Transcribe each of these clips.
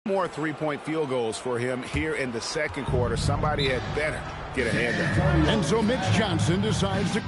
More three-point field goals for him here in the second quarter. Somebody had better get a hand up. And so Mitch Johnson decides to...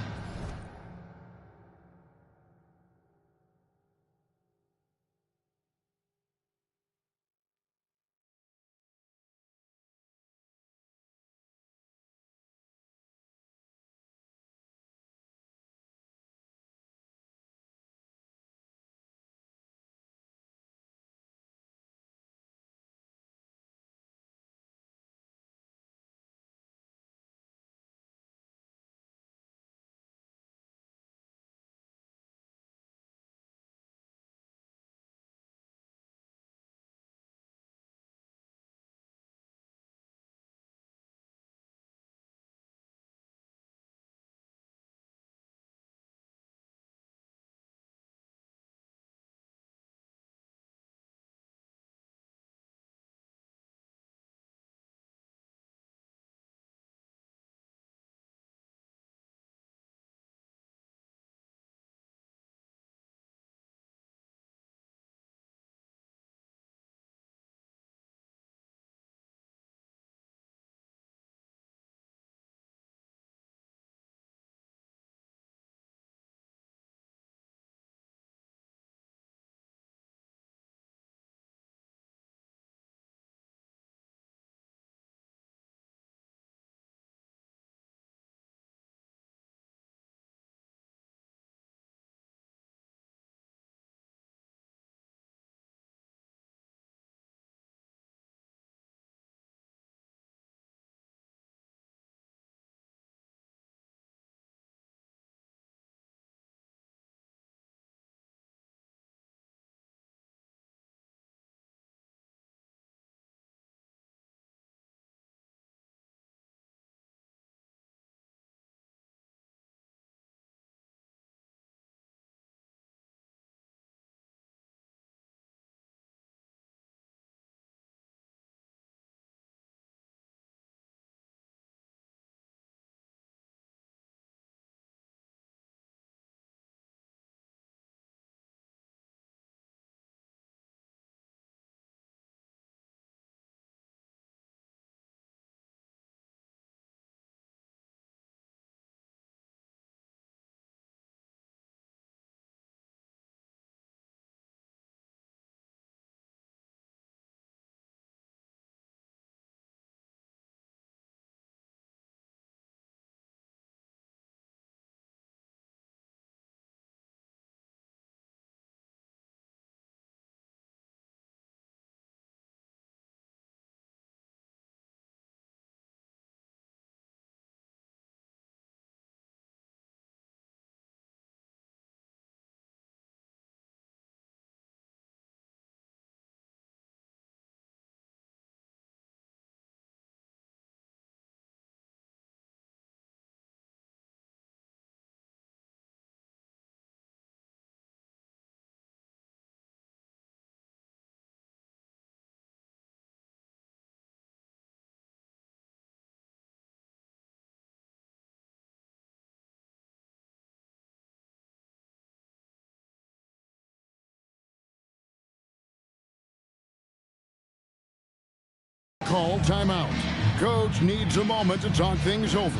Call timeout. Coach needs a moment to talk things over.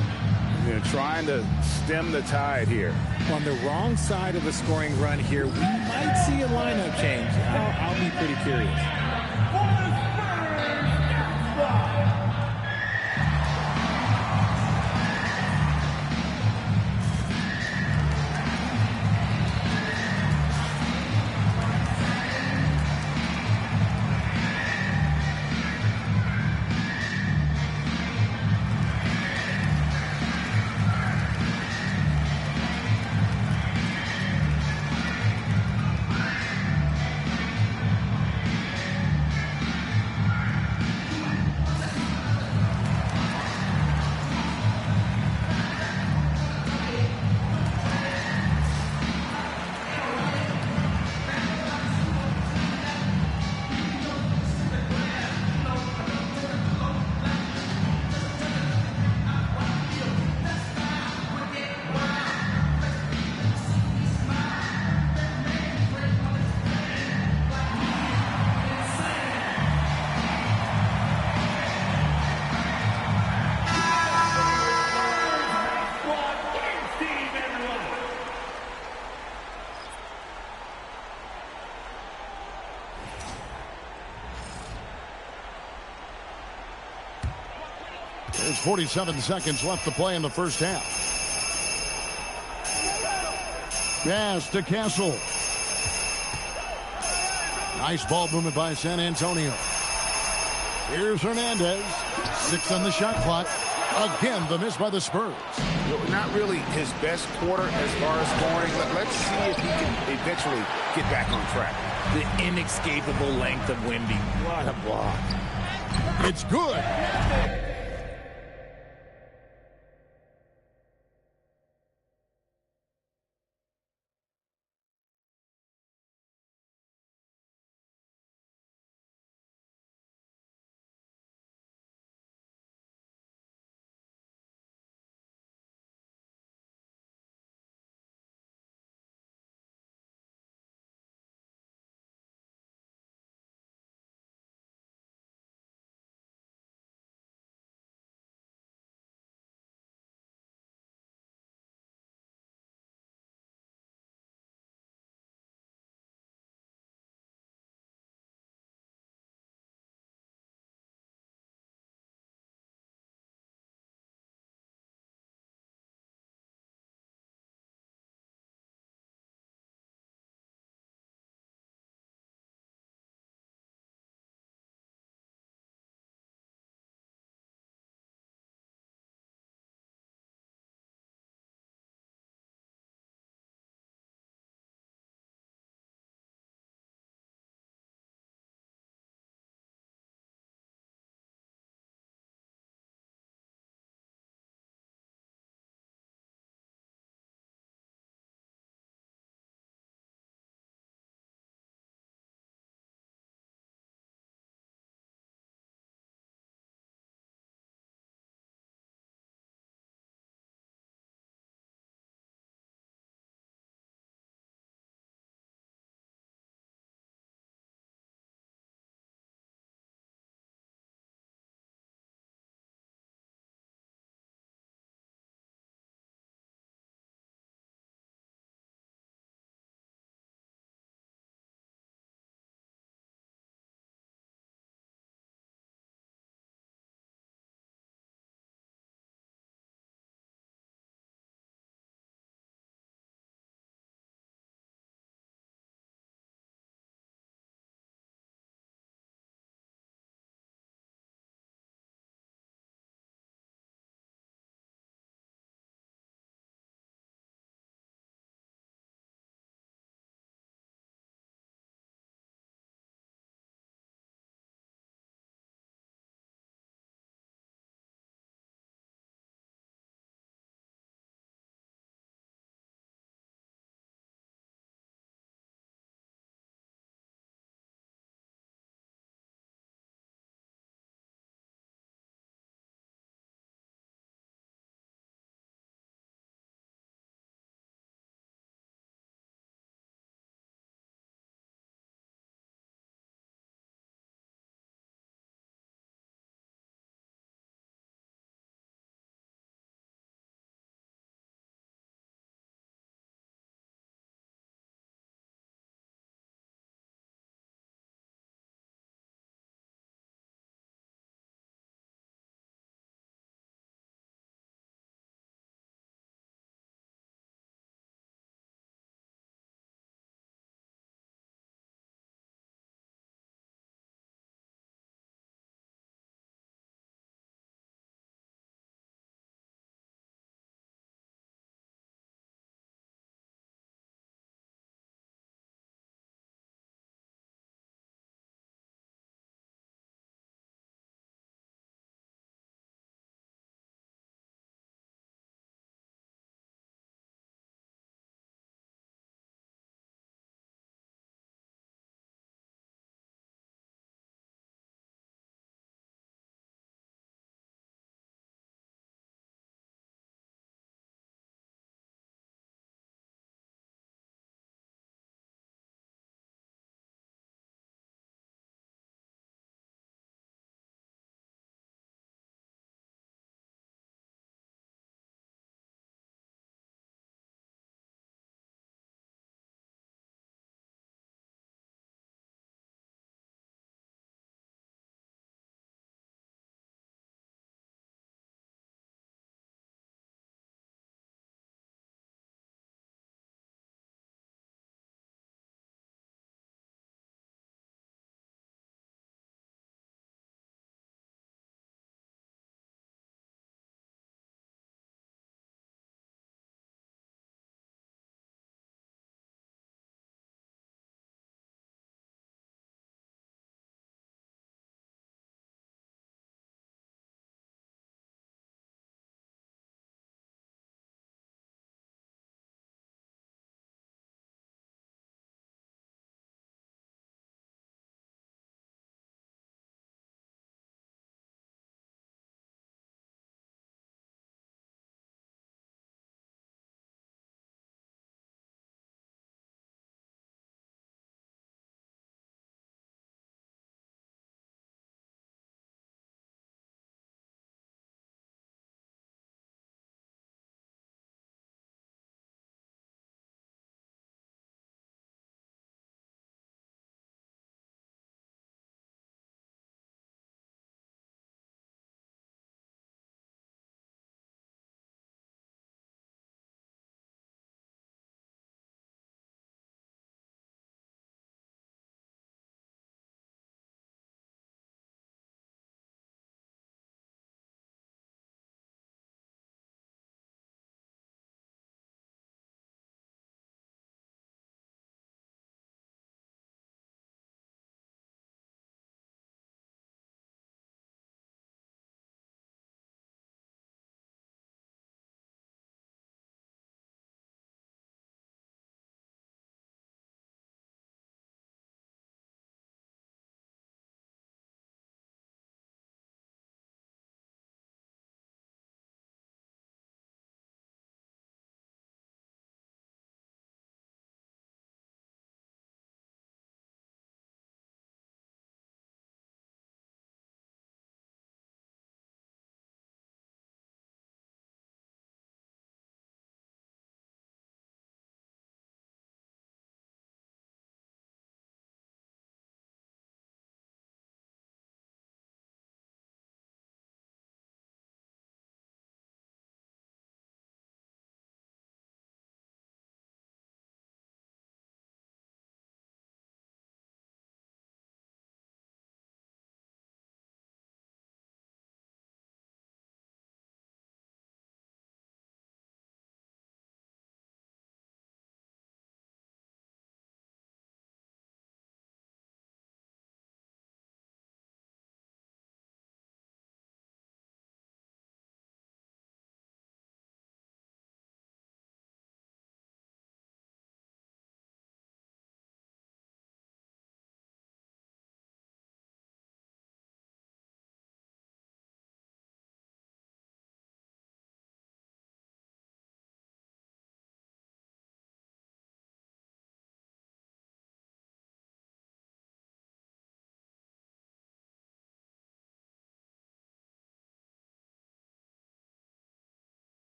They're trying to stem the tide here. On the wrong side of a scoring run here, we might see a lineup change. I'll be pretty curious. There's 47 seconds left to play in the first half. Pass to Castle. Nice ball movement by San Antonio. Here's Hernandez. 6 on the shot clock. Again, the miss by the Spurs. Not really his best quarter as far as scoring. Let's see if he can eventually get back on track. The inescapable length of Wemby. What a block. It's good.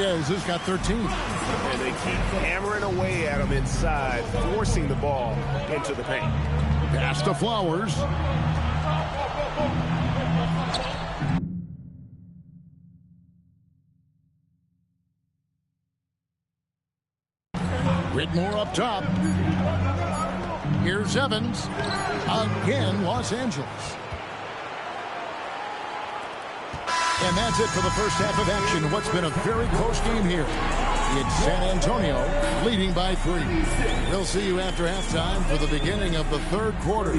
Hernandez has got 13. And they keep hammering away at him inside, forcing the ball into the paint. Pass to Flowers. Whitmore up top. Here's Evans. Again, Los Angeles. And that's it for the first half of action. What's been a very close game here. It's San Antonio leading by 3. We'll see you after halftime for the beginning of the third quarter.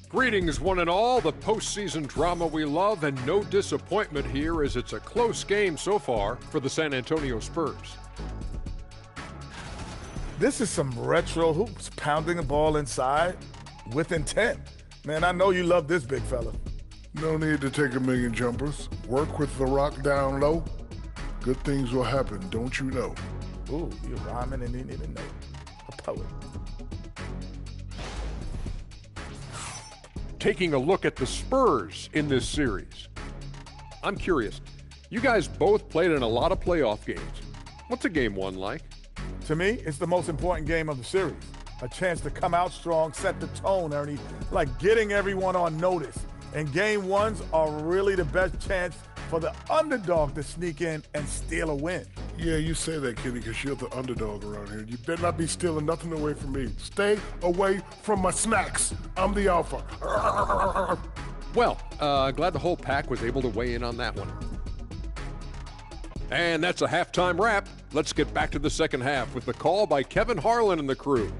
Greetings, one and all. The postseason drama we love, and no disappointment here as it's a close game so far for the San Antonio Spurs. This is some retro hoops, pounding the ball inside with intent. Man, I know you love this big fella. No need to take a million jumpers. Work with the rock down low. Good things will happen, don't you know? Ooh, you're rhyming and didn't even know. A poet. Taking a look at the Spurs in this series. I'm curious, you guys both played in a lot of playoff games. What's a game one like? To me, it's the most important game of the series. A chance to come out strong, set the tone, Ernie, like getting everyone on notice. And game ones are really the best chance for the underdog to sneak in and steal a win. Yeah, you say that, Kenny, because you're the underdog around here. You better not be stealing nothing away from me. Stay away from my snacks. I'm the alpha. Well, glad the whole pack was able to weigh in on that one. And that's a halftime wrap. Let's get back to the second half with the call by Kevin Harlan and the crew.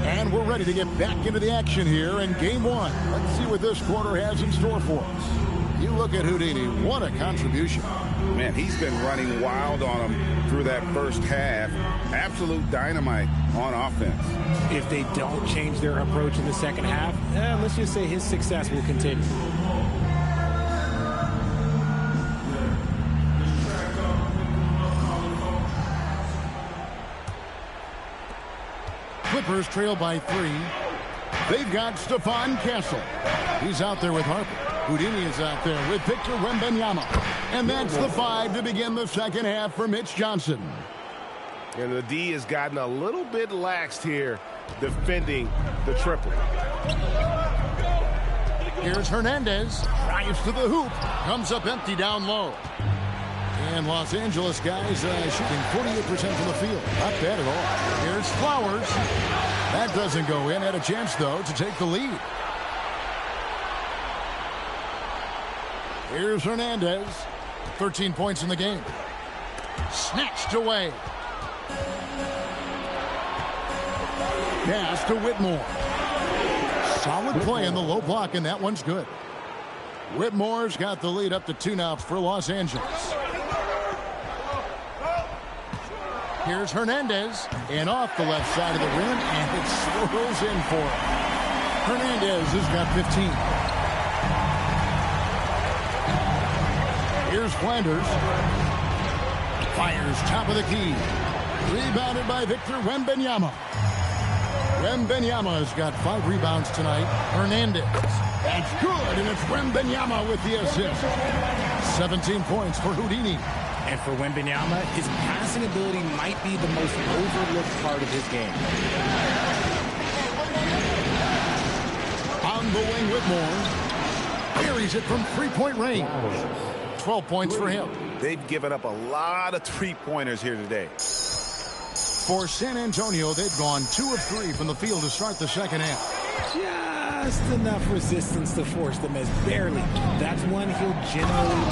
And we're ready to get back into the action here in game one. Let's see what this quarter has in store for us. You look at Houdini, what a contribution. Man, he's been running wild on him through that first half. Absolute dynamite on offense. If they don't change their approach in the second half, let's just say his success will continue. Clippers trail by 3. They've got Stephon Castle. He's out there with Harper. Houdini is out there with Victor Wembanyama. And that's the 5 to begin the second half for Mitch Johnson. And the D has gotten a little bit laxed here defending the triple. Here's Hernandez. Drives to the hoop. Comes up empty down low. And Los Angeles guys shooting 48% from the field. Not bad at all. Here's Flowers. That doesn't go in. Had a chance, though, to take the lead. Here's Hernandez. 13 points in the game. Snatched away. Pass to Whitmore. Solid play in the low block, and that one's good. Whitmore's got the lead up to 2 now for Los Angeles. Here's Hernandez, and off the left side of the rim, and it swirls in for him. Hernandez has got 15. Here's Flanders. Fires top of the key. Rebounded by Victor Wembanyama. Wembanyama has got 5 rebounds tonight. Hernandez. That's good, and it's Wembanyama with the assist. 17 points for Houdini. And for Wembanyama, his passing ability might be the most overlooked part of his game. On the wing, Whitmore. Buries it from 3-point range. 12 points for him. They've given up a lot of three-pointers here today. For San Antonio, they've gone 2 of 3 from the field to start the second half. Just enough resistance to force them as barely. That's one he'll generally...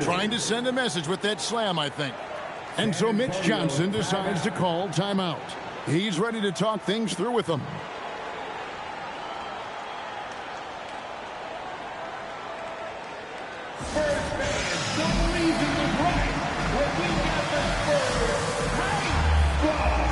Trying to send a message with that slam, I think. And so Mitch Johnson decides to call timeout. He's ready to talk things through with them. Spurs fans, the reason is right. When we got the Spurs, hype squad.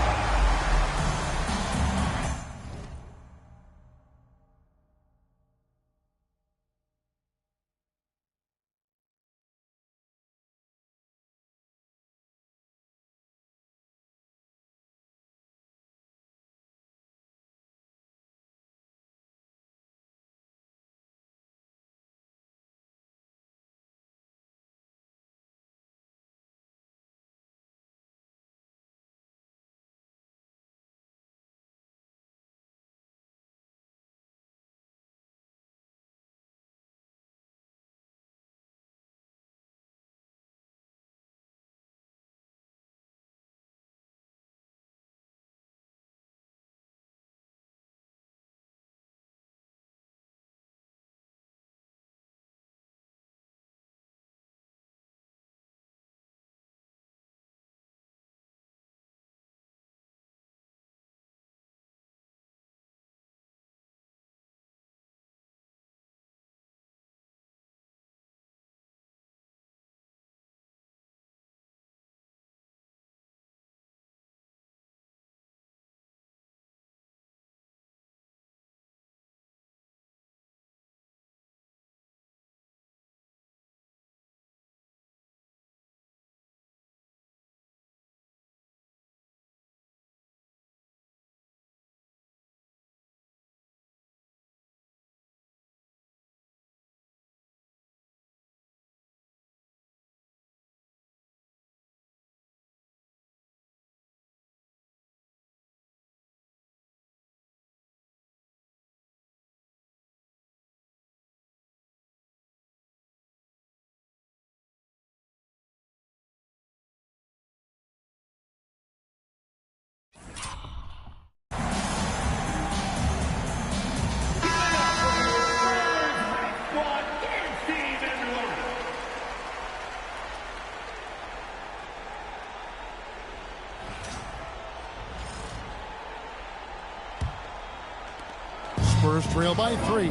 Spurs trail by 3.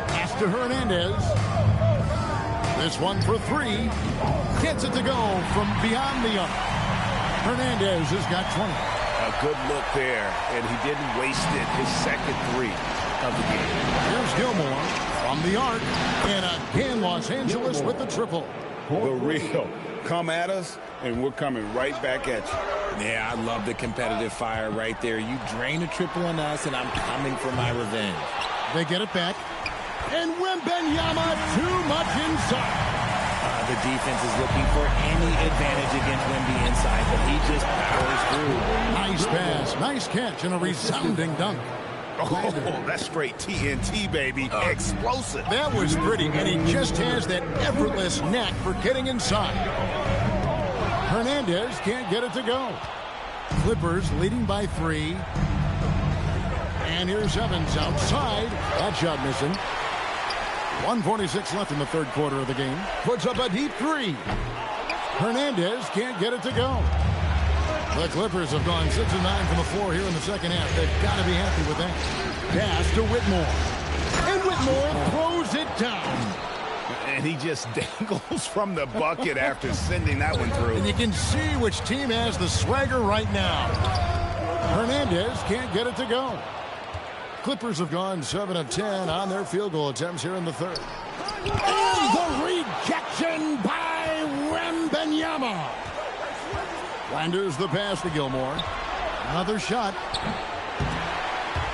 Pass to Hernandez. This one for 3. Gets it to go from beyond the arc. Hernandez has got 20. A good look there, and he didn't waste it. His second 3 of the game. Here's Gilmore from the arc. And again, Los Angeles with the triple. The real. Come at us, and we're coming right back at you. Yeah, I love the competitive fire right there. You drain a triple on us, and I'm coming for my revenge. They get it back. And Wembanyama too much inside. The defense is looking for any advantage against Wemby inside, but he just powers through. Nice pass, nice catch, and a resounding dunk. Oh, that's straight TNT, baby. Explosive. That was pretty, and he just has that effortless knack for getting inside. Hernandez can't get it to go. Clippers leading by 3. And here's Evans outside. That shot missing. 1:46 left in the third quarter of the game. Puts up a deep 3. Hernandez can't get it to go. The Clippers have gone 6 of 9 from the floor here in the second half. They've got to be happy with that. Pass to Whitmore. And Whitmore throws it down. And he just dangles from the bucket after sending that one through. And you can see which team has the swagger right now. Hernandez can't get it to go. Clippers have gone 7 of 10 on their field goal attempts here in the third. And the rejection by Wembanyama. Landers the pass to Gilmore. Another shot.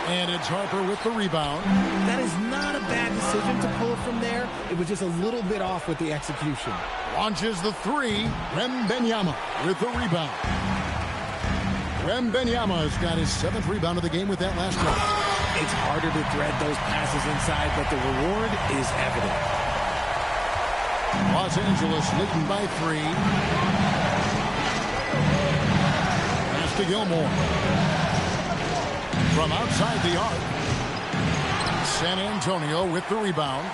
And it's Harper with the rebound. That is not a bad decision to pull it from there. It was just a little bit off with the execution. Launches the 3. Wembanyama with the rebound. Wembanyama has got his 7th rebound of the game with that last one. It's harder to thread those passes inside, but the reward is evident. Los Angeles leading by 3. Pass to Gilmore. From outside the arc. San Antonio with the rebound.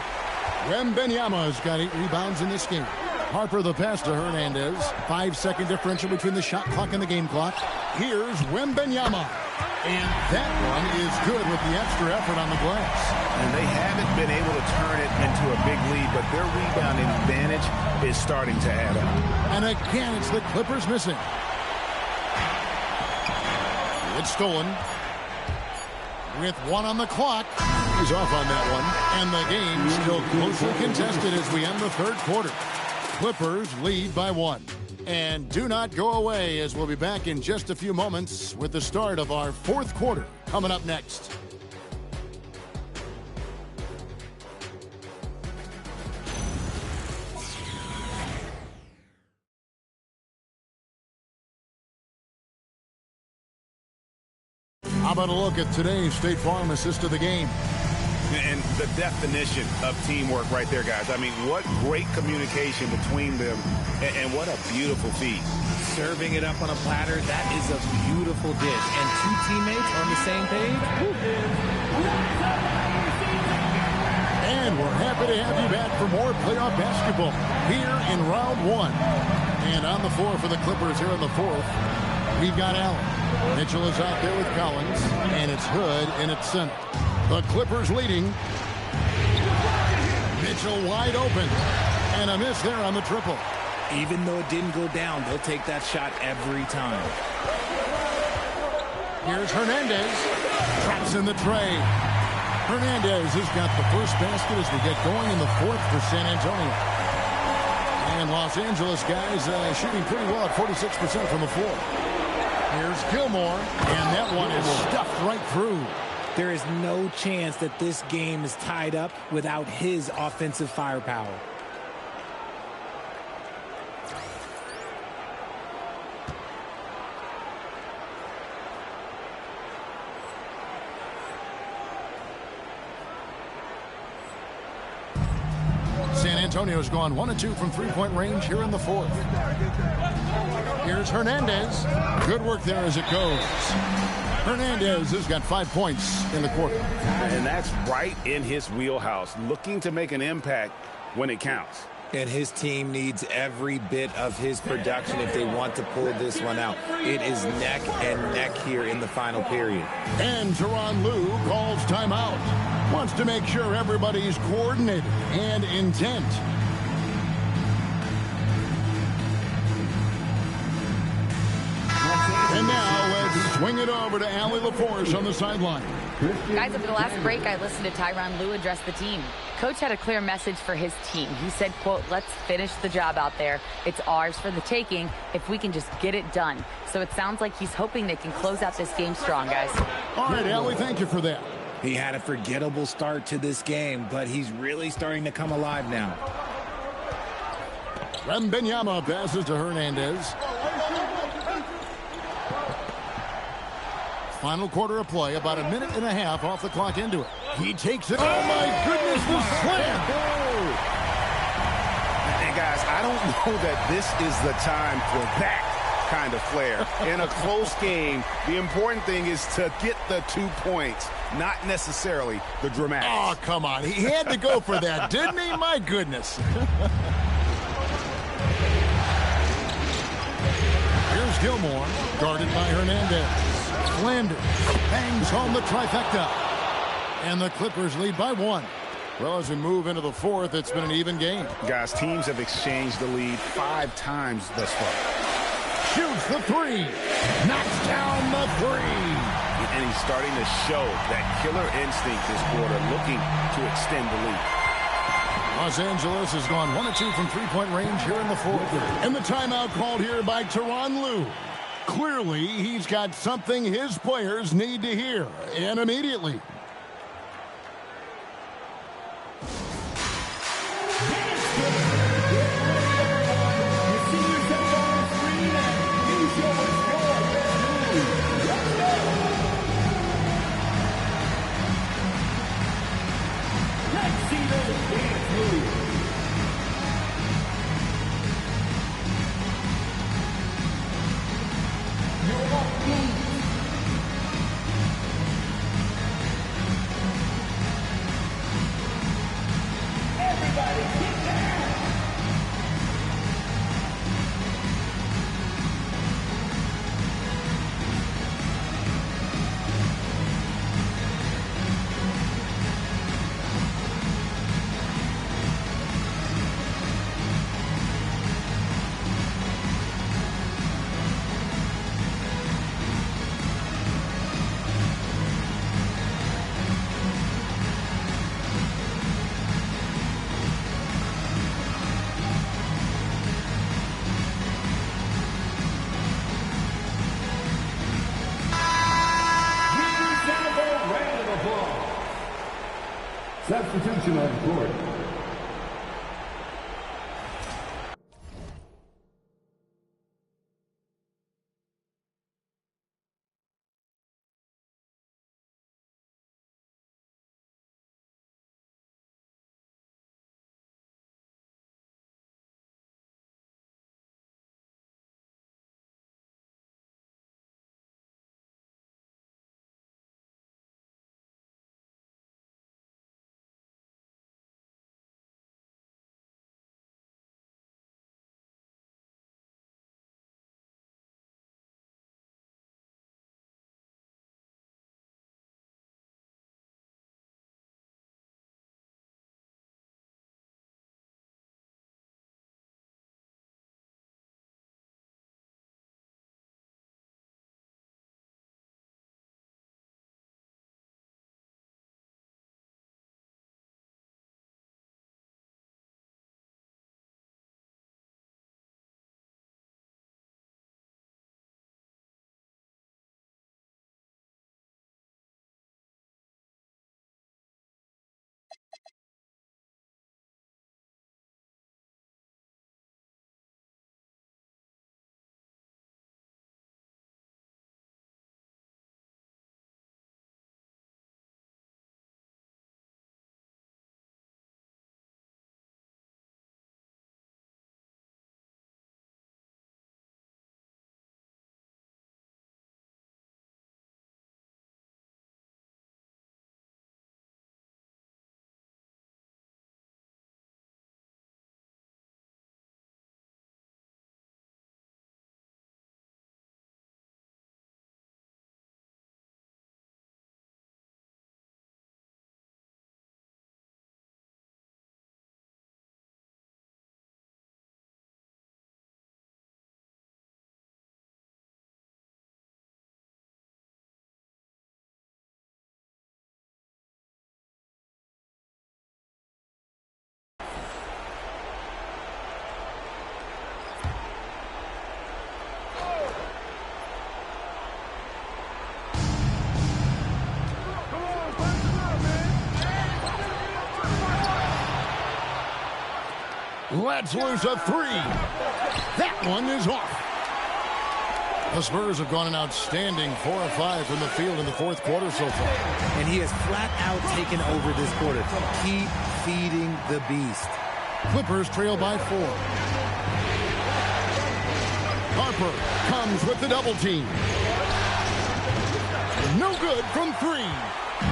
Wembanyama has got 8 rebounds in this game. Harper the pass to Hernandez. 5-second differential between the shot clock and the game clock. Here's Wembanyama. And that one is good with the extra effort on the glass. And they haven't been able to turn it into a big lead, but their rebounding advantage is starting to add up. And again, it's the Clippers missing. It's stolen. With 1 on the clock. He's off on that one. And the game still closely contested as we end the third quarter. Clippers lead by 1. And do not go away, as we'll be back in just a few moments with the start of our fourth quarter coming up next. How about a look at today's State Farm assist of the game? And the definition of teamwork right there, guys. I mean, what great communication between them, and what a beautiful feat. Serving it up on a platter, that is a beautiful dish. And 2 teammates on the same page. Woo. And we're happy to have you back for more playoff basketball here in round 1. And on the floor for the Clippers here in the fourth, we've got Allen. Mitchell is out there with Collins, and it's Hood in its center. The Clippers leading. Mitchell wide open. And a miss there on the triple. Even though it didn't go down, they'll take that shot every time. Here's Hernandez. Traps in the tray. Hernandez has got the first basket as we get going in the fourth for San Antonio. And Los Angeles guys shooting pretty well at 46% from the floor. Here's Gilmore. And that one is stuffed right through. There is no chance that this game is tied up without his offensive firepower. San Antonio's gone 1 of 2 from three-point range here in the fourth. Here's Hernandez. Good work there as it goes. Hernandez has got 5 points in the quarter. And that's right in his wheelhouse, looking to make an impact when it counts. And his team needs every bit of his production if they want to pull this one out. It is neck and neck here in the final period. And Tyronn Lue calls timeout. Wants to make sure everybody's coordinated and intent. And now let's swing it over to Allie LaForce on the sideline. Guys, over the last break, I listened to Tyronn Lue address the team. Coach had a clear message for his team. He said, quote, let's finish the job out there. It's ours for the taking if we can just get it done. So it sounds like he's hoping they can close out this game strong, guys. All right, Allie, thank you for that. He had a forgettable start to this game, but he's really starting to come alive now. Wembanyama passes to Hernandez. Final quarter of play, about a minute and a half off the clock into it. He takes it. Oh, my goodness, the slam. And, guys, I don't know that this is the time for that kind of flair. In a close game, the important thing is to get the 2 points, not necessarily the dramatics. Oh, come on. He had to go for that, didn't he? My goodness. Here's Gilmore, guarded by Hernandez. Flanders bangs home the trifecta. And the Clippers lead by 1. Well, as we move into the fourth, it's been an even game. Guys, teams have exchanged the lead 5 times thus far. Shoots the 3. Knocks down the 3. And he's starting to show that killer instinct this quarter, looking to extend the lead. Los Angeles has gone 1 of 2 from three-point range here in the fourth. And the timeout called here by Tyronn Lue. Clearly, he's got something his players need to hear, and immediately. Substitution on court. Let's lose a three. That one is off. The Spurs have gone an outstanding 4 of 5 from the field in the fourth quarter so far. And he has flat out taken over this quarter. Keep feeding the beast. Clippers trail by 4. Harper comes with the double team. No good from 3.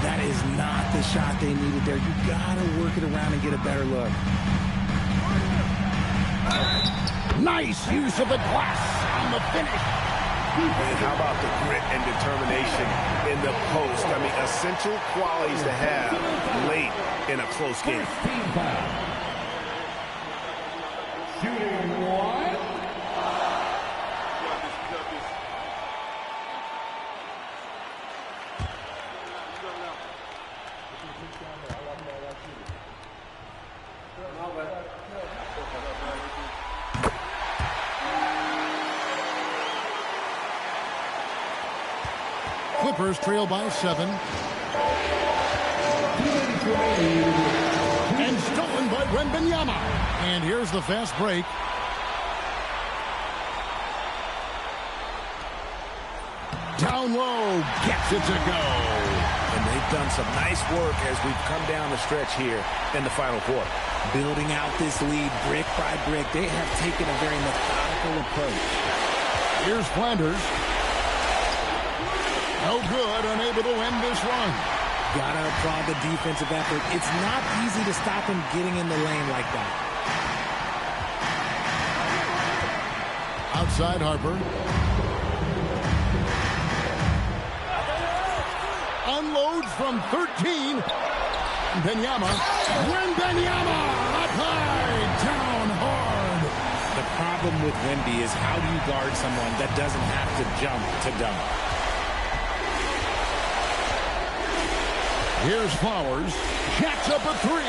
That is not the shot they needed there. You gotta work it around and get a better look. Nice use of the glass on the finish. And how about the grit and determination in the post? I mean, essential qualities to have late in a close game. Shooting one. Clippers trail by 7. And stolen by Wembanyama. And here's the fast break. Down low, gets it to go. And they've done some nice work as we've come down the stretch here in the final quarter. Building out this lead brick by brick. They have taken a very methodical approach. Here's Flanders. No good, unable to win this one. Gotta applaud the defensive effort. It's not easy to stop him getting in the lane like that. Outside Harper. Unloads from 13. Wembanyama. Wembanyama! Up high, down hard. The problem with Wemby is how do you guard someone that doesn't have to jump to dunk? Here's Flowers. Jacks up a 3.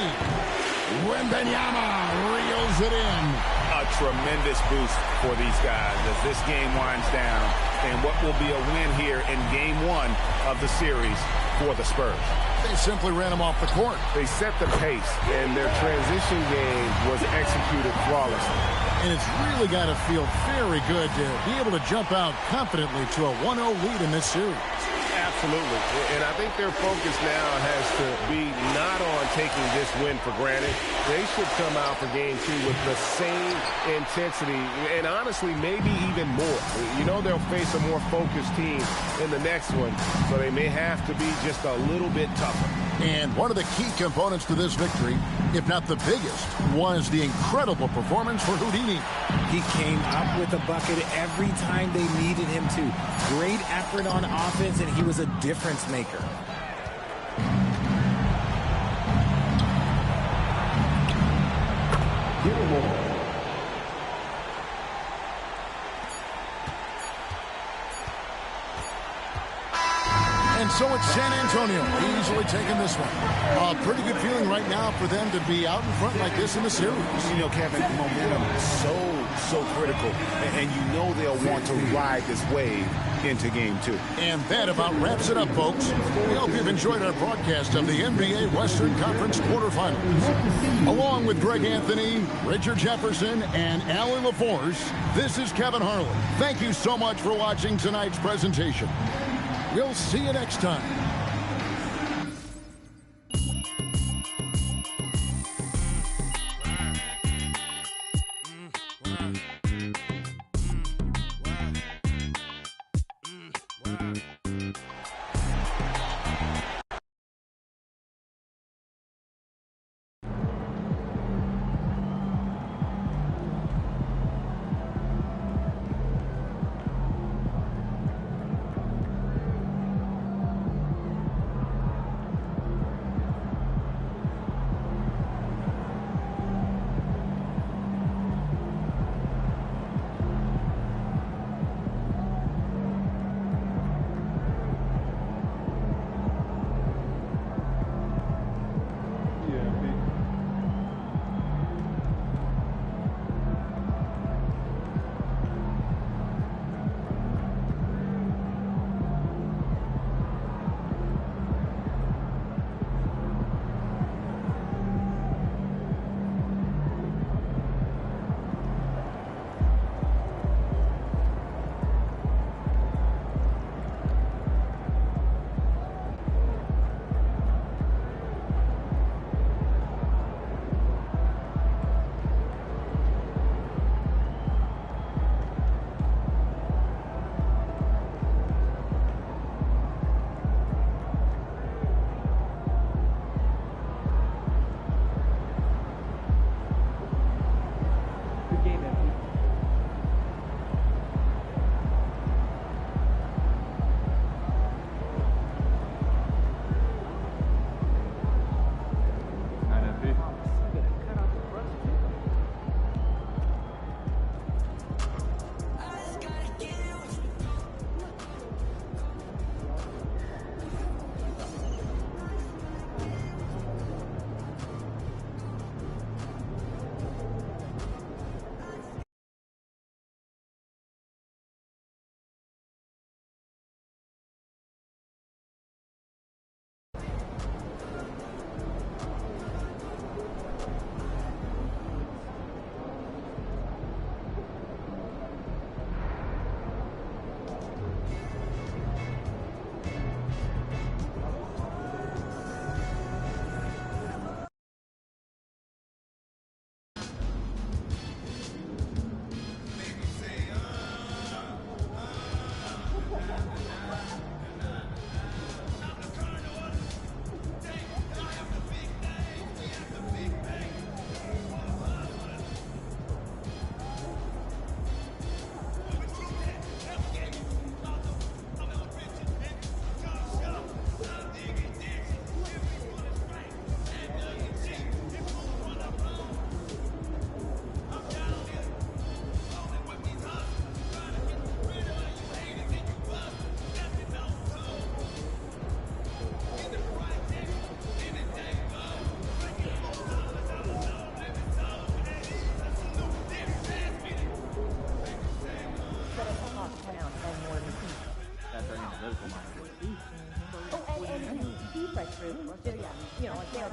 Wembanyama reels it in. A tremendous boost for these guys as this game winds down and what will be a win here in game 1 of the series for the Spurs. They simply ran him off the court. They set the pace, and their transition game was executed flawlessly. And it's really got to feel very good to be able to jump out confidently to a 1-0 lead in this series. Absolutely. And I think their focus now has to be not on taking this win for granted. They should come out for game 2 with the same intensity and honestly maybe even more. You know they'll face a more focused team in the next one, so they may have to be just a little bit tougher. And one of the key components to this victory, if not the biggest, was the incredible performance for Houdini. He came up with a bucket every time they needed him to. Great effort on offense, and he was a difference maker. And so it's San Antonio easily taking this one. A pretty good feeling right now for them to be out in front like this in the series. You know, Kevin, momentum is so critical, and you know they'll want to ride this wave into game 2. And that about wraps it up, folks. We hope you've enjoyed our broadcast of the NBA Western Conference quarterfinals. Along with Greg Anthony, Richard Jefferson, and Allie LaForce, this is Kevin Harlan. Thank you so much for watching tonight's presentation. We'll see you next time.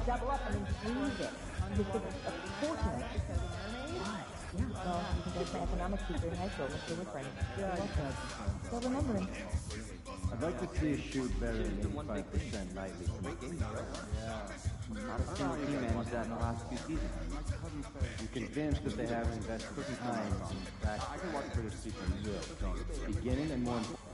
double up and then freeze it. Just a portion of it. Yeah, well, you can go to my economics teacher in high school, Mr. Whitburn. So remember him. I'd like to see us shoot better than 85% nightly from the free throw. Yeah. Not a single team managed that in the last few seasons. I'm convinced that they haven't invested time in practice for this season. Beginning and more important.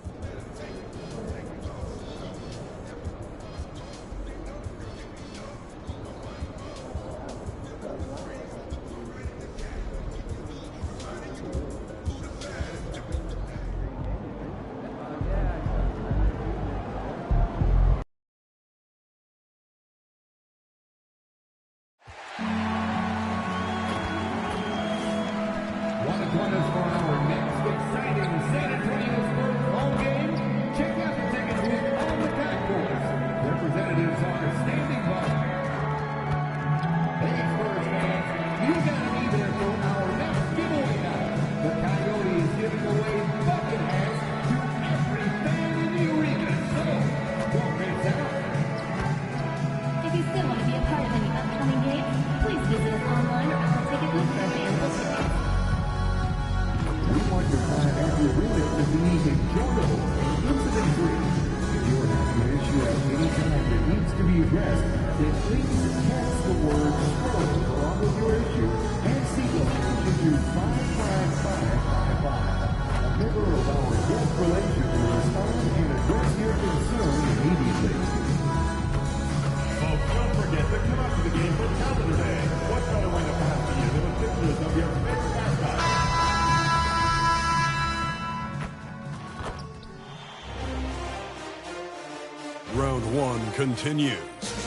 Round one continues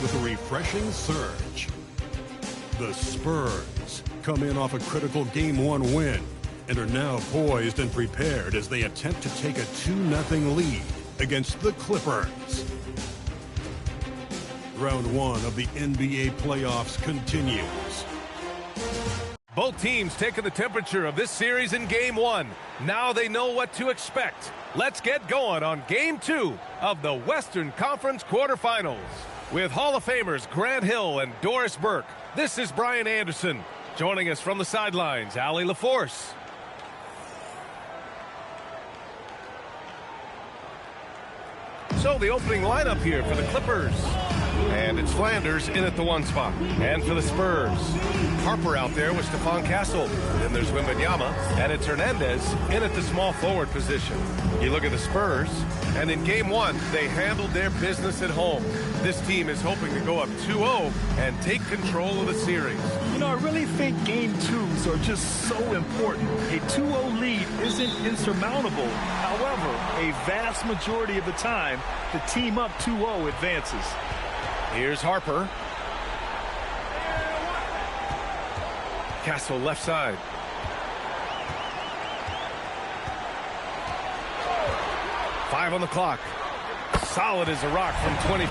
with a refreshing surge. The Spurs come in off a critical Game 1 win and are now poised and prepared as they attempt to take a 2-0 lead against the Clippers. Round one of the NBA playoffs continues. Both teams taking the temperature of this series in Game 1. Now they know what to expect. Let's get going on Game 2 of the Western Conference quarterfinals. With Hall of Famers Grant Hill and Doris Burke, this is Brian Anderson. Joining us from the sidelines, Allie LaForce. So the opening lineup here for the Clippers. And it's Flanders in at the 1 spot. And for the Spurs, Harper out there with Stephon Castle. Then there's Wembanyama, and it's Hernandez in at the small forward position. You look at the Spurs, and in Game 1, they handled their business at home. This team is hoping to go up 2-0 and take control of the series. You know, I really think Game 2s are just so important. A 2-0 lead isn't insurmountable. However, a vast majority of the time, the team up 2-0 advances. Here's Harper. Castle left side. Five on the clock. Solid as a rock from 20.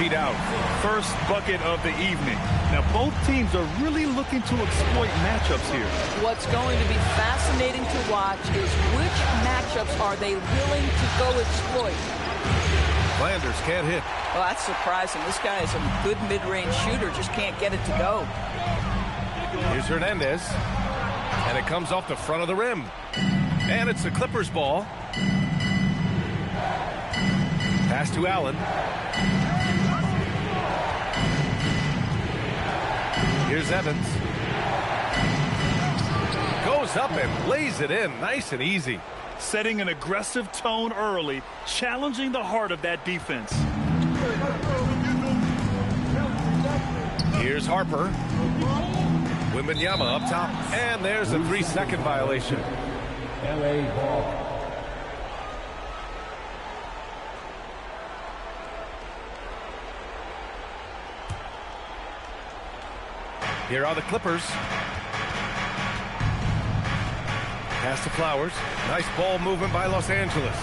feet out. First bucket of the evening. Now, both teams are really looking to exploit matchups here. What's going to be fascinating to watch is which matchups are they willing to go exploit. Flanders can't hit. Well, that's surprising. This guy is a good mid-range shooter, just can't get it to go. Here's Hernandez. And it comes off the front of the rim. And it's the Clippers ball. Pass to Allen. Here's Evans. Goes up and lays it in nice and easy. Setting an aggressive tone early, challenging the heart of that defense. Here's Harper. Wembanyama up top. And there's a 3-second violation. LA ball. Here are the Clippers. Pass to Flowers. Nice ball movement by Los Angeles.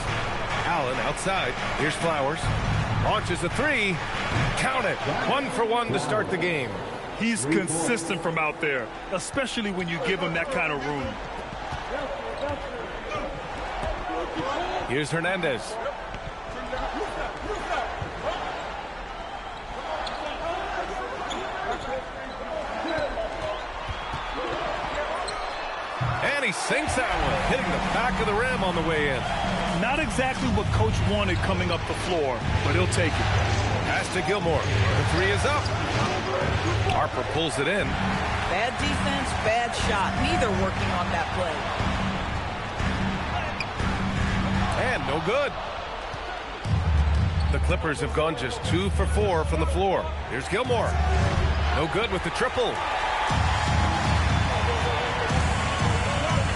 Allen outside. Here's Flowers. Launches a three. Count it. 1 for 1 to start the game. He's consistent from out there, especially when you give him that kind of room. Here's Hernandez. And he sinks that one, hitting the back of the rim on the way in. Not exactly what Coach wanted coming up the floor, but he'll take it. Pass to Gilmore. The three is up. Harper pulls it in. Bad defense, bad shot. Neither working on that play. And no good. The Clippers have gone just 2 for 4 from the floor. Here's Gilmore. No good with the triple.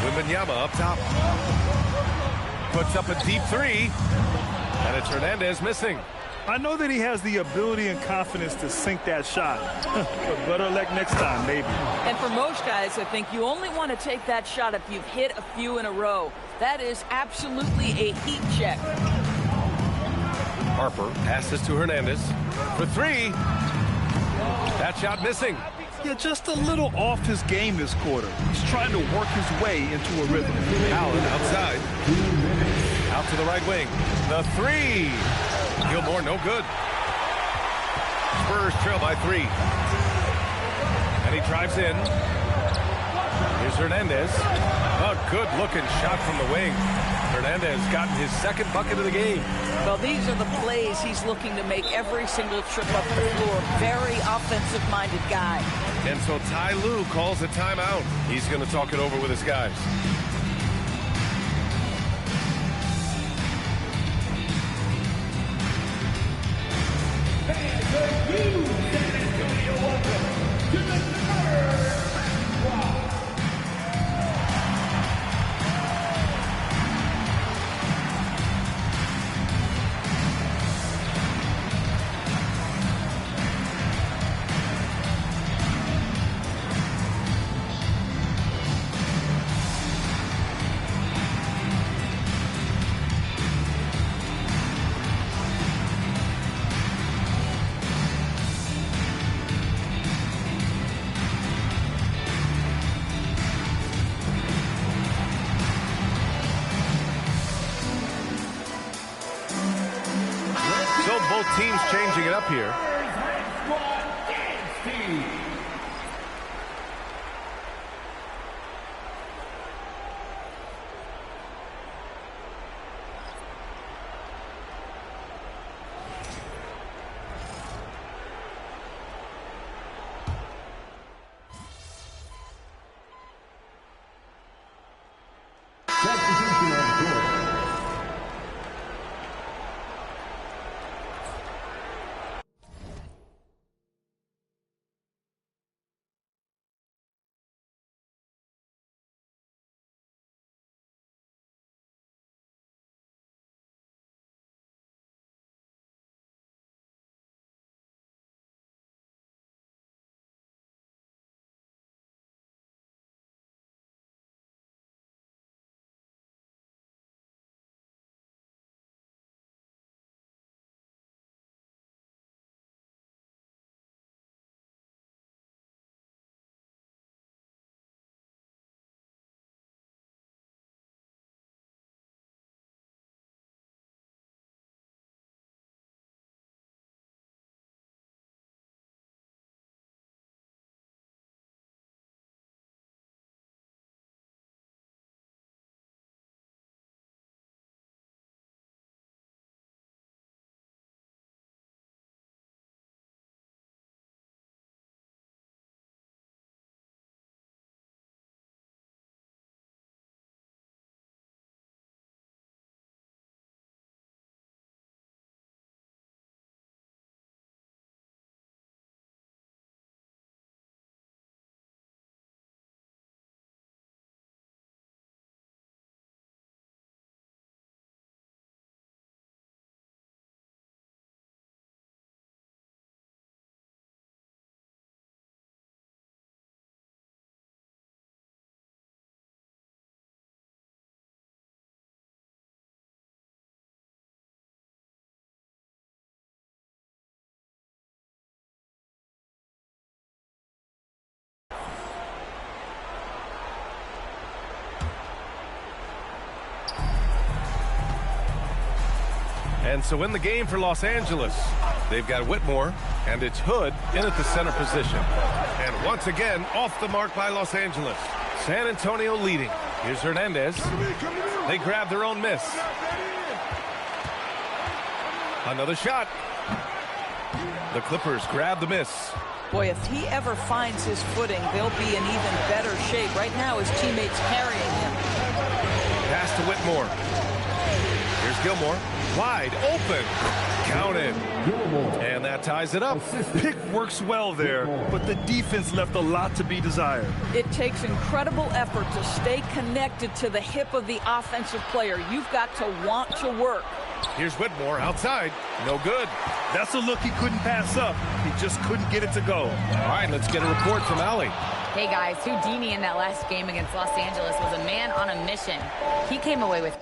Wembanyama up top. Puts up a deep three. And it's Hernandez missing. I know that he has the ability and confidence to sink that shot. But better luck next time, maybe. And for most guys, I think you only want to take that shot if you've hit a few in a row. That is absolutely a heat check. Harper passes to Hernandez for three. That shot missing. Yeah, just a little off his game this quarter. He's trying to work his way into a rhythm. Allen outside. Out to the right wing. The three. Gilmore, no good. Spurs trail by 3. And he drives in. Here's Hernandez. A good-looking shot from the wing. Hernandez gotten his second bucket of the game. Well, these are the plays he's looking to make every single trip up the floor. Very offensive-minded guy. And so Ty Lue calls a timeout. He's going to talk it over with his guys. Both teams changing it up here. And so in the game for Los Angeles, they've got Whitmore, and it's Hood in at the center position. And once again, off the mark by Los Angeles. San Antonio leading. Here's Hernandez. They grab their own miss. Another shot. The Clippers grab the miss. Boy, if he ever finds his footing, they'll be in even better shape. Right now, his teammates carrying him. Pass to Whitmore. Here's Gilmore. Wide open. Counted. And that ties it up. Pick works well there, but the defense left a lot to be desired. It takes incredible effort to stay connected to the hip of the offensive player. You've got to want to work. Here's Whitmore outside. No good. That's a look he couldn't pass up. He just couldn't get it to go. All right, let's get a report from Allie. Hey guys, Houdini in that last game against Los Angeles was a man on a mission. He came away with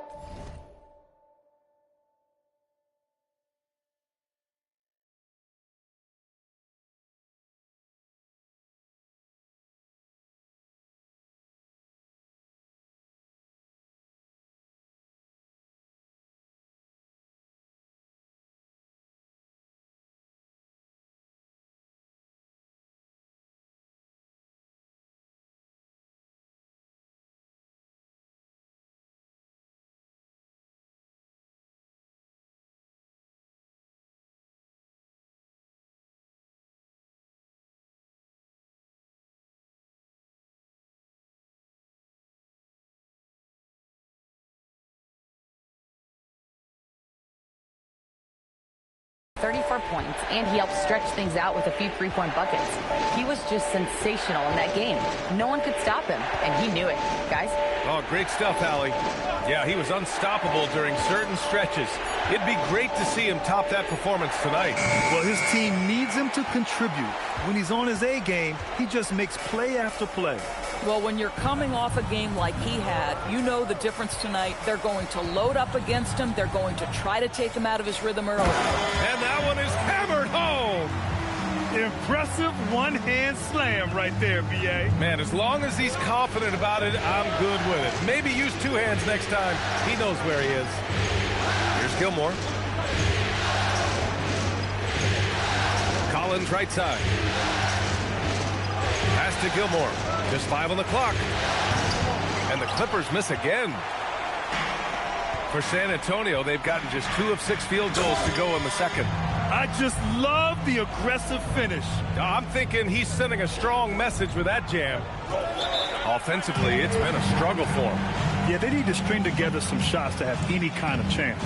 .34 points, and he helped stretch things out with a few three-point buckets. He was just sensational in that game. No one could stop him, and he knew it. Guys? Oh, great stuff, Allie. Yeah, he was unstoppable during certain stretches. It'd be great to see him top that performance tonight. Well, his team needs him to contribute. When he's on his A game, he just makes play after play. Well, when you're coming off a game like he had, you know the difference tonight. They're going to load up against him. They're going to try to take him out of his rhythm early. And that one is hammered home. Impressive one-hand slam right there, B.A. Man, as long as he's confident about it, I'm good with it. Maybe use two hands next time. He knows where he is. Here's Gilmore. Collins right side. Pass to Gilmore. Just 5 on the clock. And the Clippers miss again. For San Antonio, they've gotten just 2 of 6 field goals to go in the second. I just love the aggressive finish. I'm thinking he's sending a strong message with that jam. Offensively, it's been a struggle for him. Yeah, they need to string together some shots to have any kind of chance.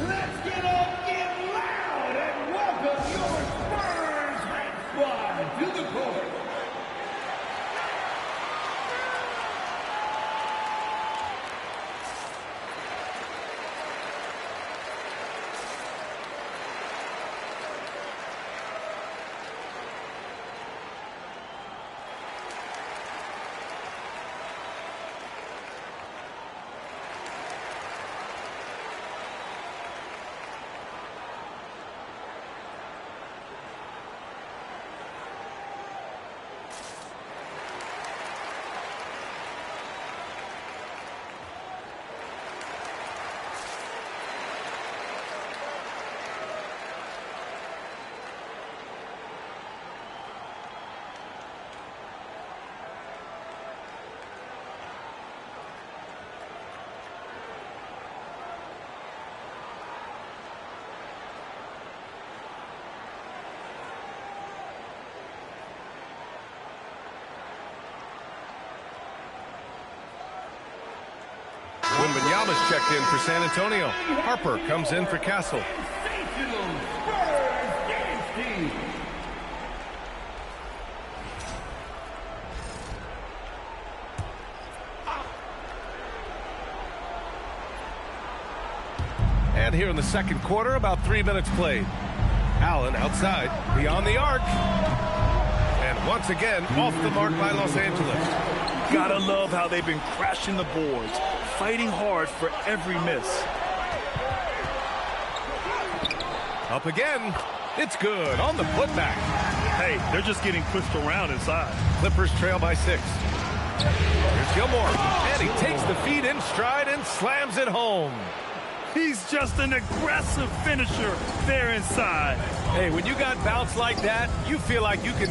Let's get up, get loud, and welcome your Spurs squad to the court. Wembanyama's checked in for San Antonio. Harper comes in for Castle. And here in the second quarter, about 3 minutes played. Allen outside, beyond the arc. And once again, off the mark by Los Angeles. Gotta love how they've been crashing the boards, fighting hard for every miss. Up again. It's good on the putback. Hey, they're just getting pushed around inside. Clippers trail by 6. Here's Gilmore, and he takes the feed in stride and slams it home. He's just an aggressive finisher there inside. Hey, when you got bounce like that, you feel like you can...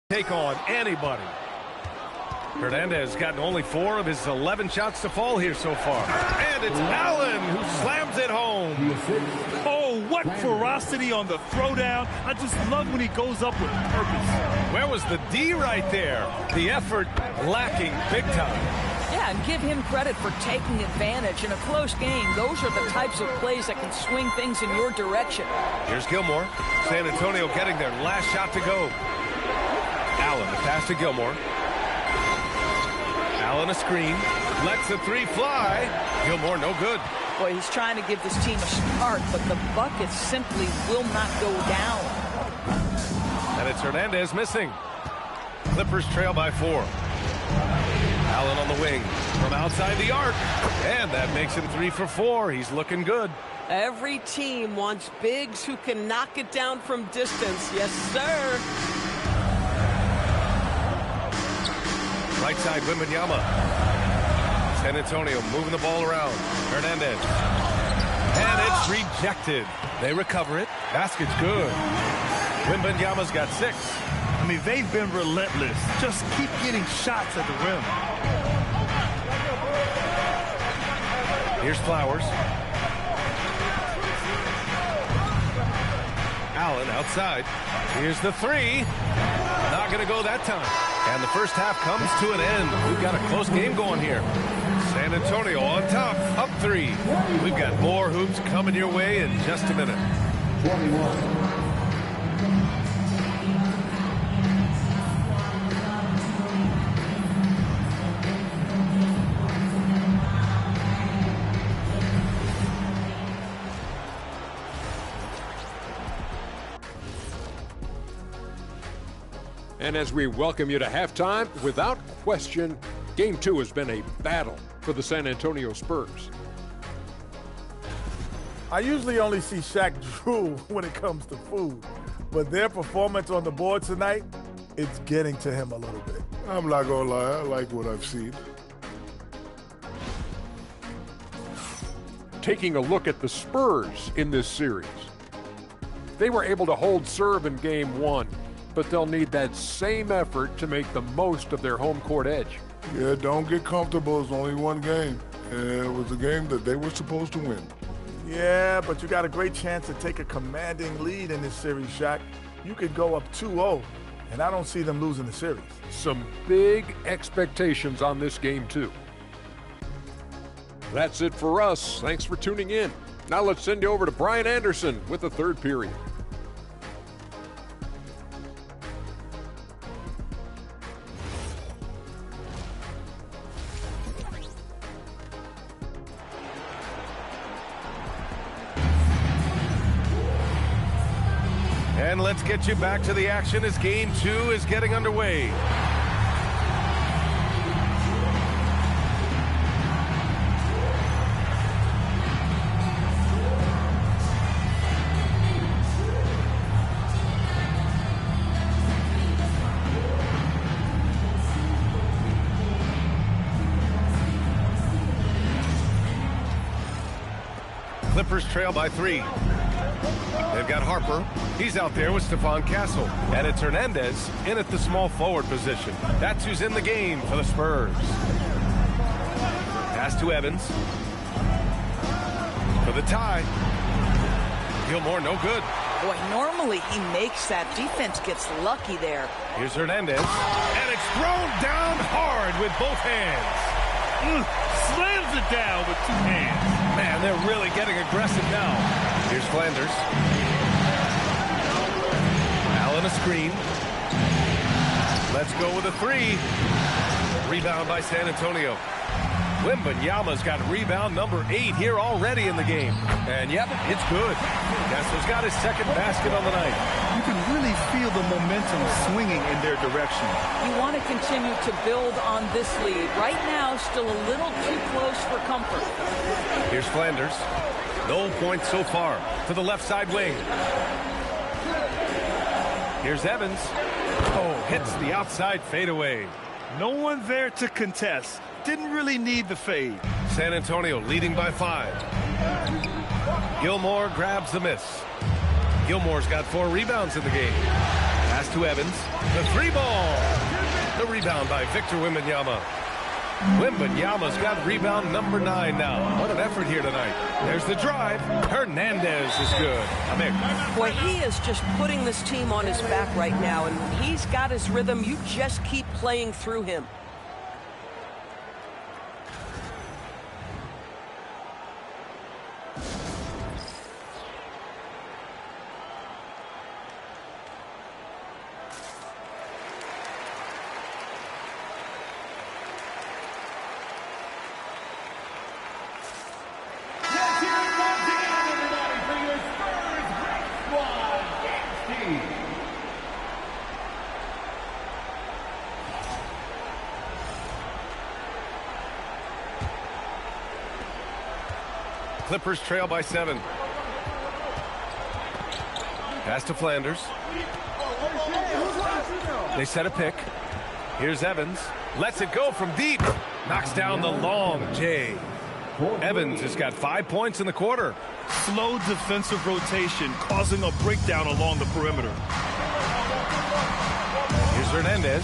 take on anybody. Hernandez gotten only 4 of his 11 shots to fall here so far. And it's Allen who slams it home. Oh, what ferocity on the throwdown. I just love when he goes up with purpose. Where was the D right there? The effort lacking big time. Yeah, and give him credit for taking advantage. In a close game, those are the types of plays that can swing things in your direction. Here's Gilmore. San Antonio getting their last shot to go. Allen, the pass to Gilmore. Allen a screen. Lets the 3 fly. Gilmore no good. Boy, he's trying to give this team a spark, but the bucket simply will not go down. And it's Hernandez missing. Clippers trail by 4. Allen on the wing from outside the arc. And that makes him 3 for 4. He's looking good. Every team wants bigs who can knock it down from distance. Yes, sir. Right side, Wembanyama. San Antonio moving the ball around. Hernandez. And it's rejected. They recover it. Basket's good. Wembanyama's got 6. I mean, they've been relentless. Just keep getting shots at the rim. Here's Flowers. Allen outside. Here's the 3. Not going to go that time. And the first half comes to an end. We've got a close game going here. San Antonio on top, up 3. We've got more hoops coming your way in just a minute. 21. And as we welcome you to halftime, without question, Game 2 has been a battle for the San Antonio Spurs. I usually only see Shaq drool when it comes to food, but their performance on the board tonight, it's getting to him a little bit. I'm not gonna lie, I like what I've seen. Taking a look at the Spurs in this series. They were able to hold serve in Game 1, but they'll need that same effort to make the most of their home court edge. Yeah, don't get comfortable. It's only one game. And it was a game that they were supposed to win. Yeah, but you got a great chance to take a commanding lead in this series, Shaq. You could go up 2-0. and I don't see them losing the series. Some big expectations on this game, too. That's it for us. Thanks for tuning in. Now let's send you over to Brian Anderson with the third period. And let's get you back to the action as Game 2 is getting underway. Clippers trail by 3. They've got Harper. He's out there with Stephon Castle. And it's Hernandez in at the small forward position. That's who's in the game for the Spurs. Pass to Evans. For the tie. Gilmore, no good. Boy, normally he makes that. Defense gets lucky there. Here's Hernandez. And it's thrown down hard with both hands. Slams it down with 2 hands. Man, they're really getting aggressive now. Here's Flanders. Allen a screen. Let's go with a 3. Rebound by San Antonio. Wembanyama's got rebound number 8 here already in the game. And yep, it's good. Castle's got his second basket on the night. You can really feel the momentum swinging in their direction. You want to continue to build on this lead. Right now, still a little too close for comfort. Here's Flanders. No points so far to the left side wing. Here's Evans. Oh, hits the outside fadeaway. No one there to contest. Didn't really need the fade. San Antonio leading by 5. Gilmore grabs the miss. Gilmore's got 4 rebounds in the game. Pass to Evans. The 3 ball. The rebound by Victor Wembanyama. Wembanyama's got rebound number 9 now. What an effort here tonight. There's the drive. Hernandez is good. Amir. Boy, he is just putting this team on his back right now, and when he's got his rhythm, you just keep playing through him. Clippers trail by 7. Pass to Flanders. They set a pick. Here's Evans. Lets it go from deep. Knocks down the long J. Evans has got 5 points in the quarter. Slow defensive rotation causing a breakdown along the perimeter. Here's Hernandez.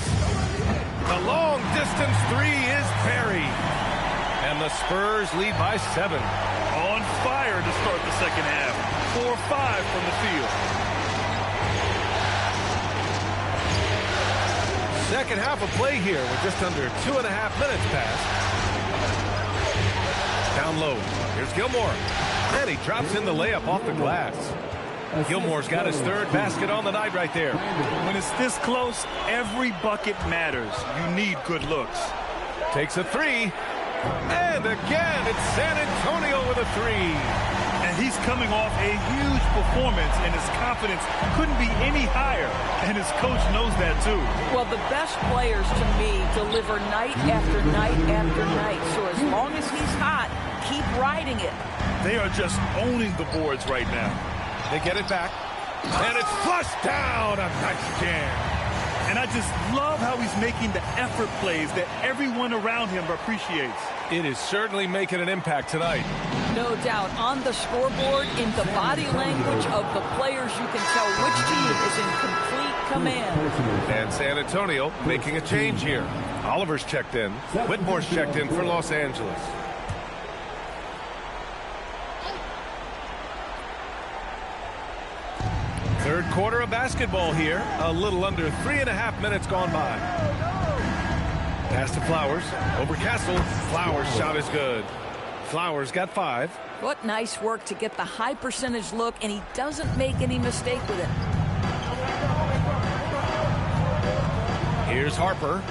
The long distance 3 is buried. And the Spurs lead by 7. On fire to start the second half. 4-5 from the field. Second half of play here with just under 2.5 minutes passed. Down low. Here's Gilmore. And he drops in the layup off the glass. Gilmore's got his 3rd basket on the night right there. When it's this close, every bucket matters. You need good looks. Takes a 3. And again, it's San Antonio with a 3. And he's coming off a huge performance, and his confidence couldn't be any higher. And his coach knows that, too. Well, the best players, to me, deliver night after night after night. So as long as he's hot, keep riding it. They are just owning the boards right now. They get it back. And it's flushed down. A nice jam. And I just love how he's making the effort plays that everyone around him appreciates. It is certainly making an impact tonight. No doubt. On the scoreboard, in the body language of the players, you can tell which team is in complete command. And San Antonio making a change here. Oliver's checked in. Whitmore's checked in for Los Angeles. Third quarter of basketball here. A little under 3.5 minutes gone by. Pass to Flowers. Over Castle. Flowers' shot is good. Flowers got 5. What nice work to get the high percentage look, and he doesn't make any mistake with it. Here's Harper.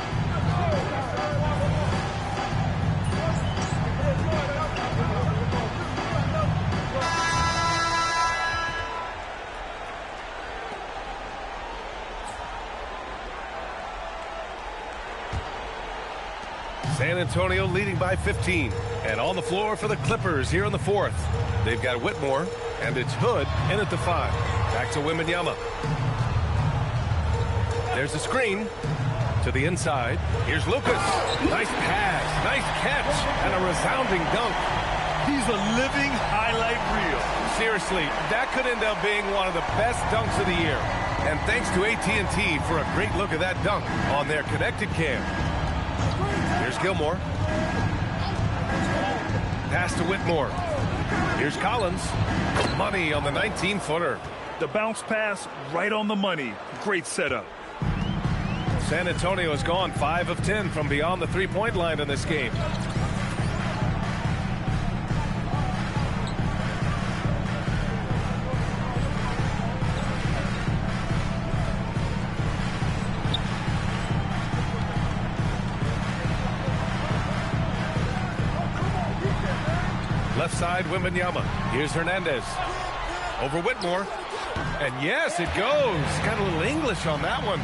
San Antonio leading by 15. And on the floor for the Clippers here in the 4th. They've got Whitmore, and it's Hood in at the 5. Back to Wembanyama. There's a screen to the inside. Here's Lucas. Nice pass, nice catch, and a resounding dunk. He's a living highlight reel. Seriously, that could end up being one of the best dunks of the year. And thanks to AT&T for a great look at that dunk on their connected cam. Here's Gilmore. Pass to Whitmore. Here's Collins. Money on the 19-footer. The bounce pass right on the money. Great setup. San Antonio has gone 5 of 10 from beyond the three-point line in this game. Left side, Wembanyama. Here's Hernandez. Over Whitmore. And yes, it goes. Got a little English on that one.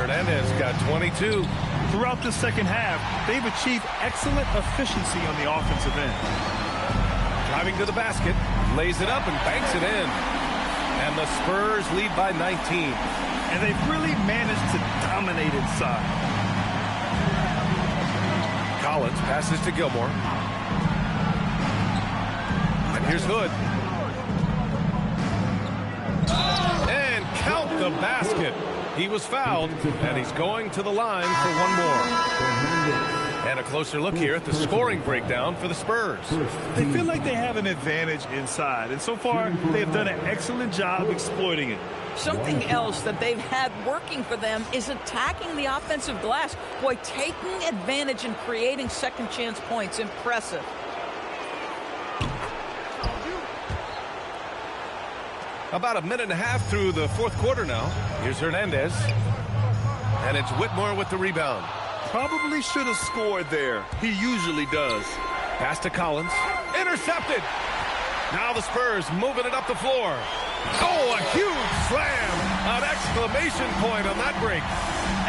Hernandez got 22. Throughout the second half, they've achieved excellent efficiency on the offensive end. Driving to the basket, lays it up and banks it in. And the Spurs lead by 19. And they've really managed to dominate inside. Collins passes to Gilmore. And here's Hood. And count the basket. He was fouled, and he's going to the line for one more. And a closer look here at the scoring breakdown for the Spurs. They feel like they have an advantage inside, and so far they have done an excellent job exploiting it. Something else that they've had working for them is attacking the offensive glass. Boy, taking advantage and creating second chance points. Impressive. About a minute and a half through the fourth quarter now. Here's Hernandez. And it's Whitmore with the rebound. Probably should have scored there. He usually does. Pass to Collins. Intercepted. Now the Spurs moving it up the floor. Oh, a huge slam. An exclamation point on that break.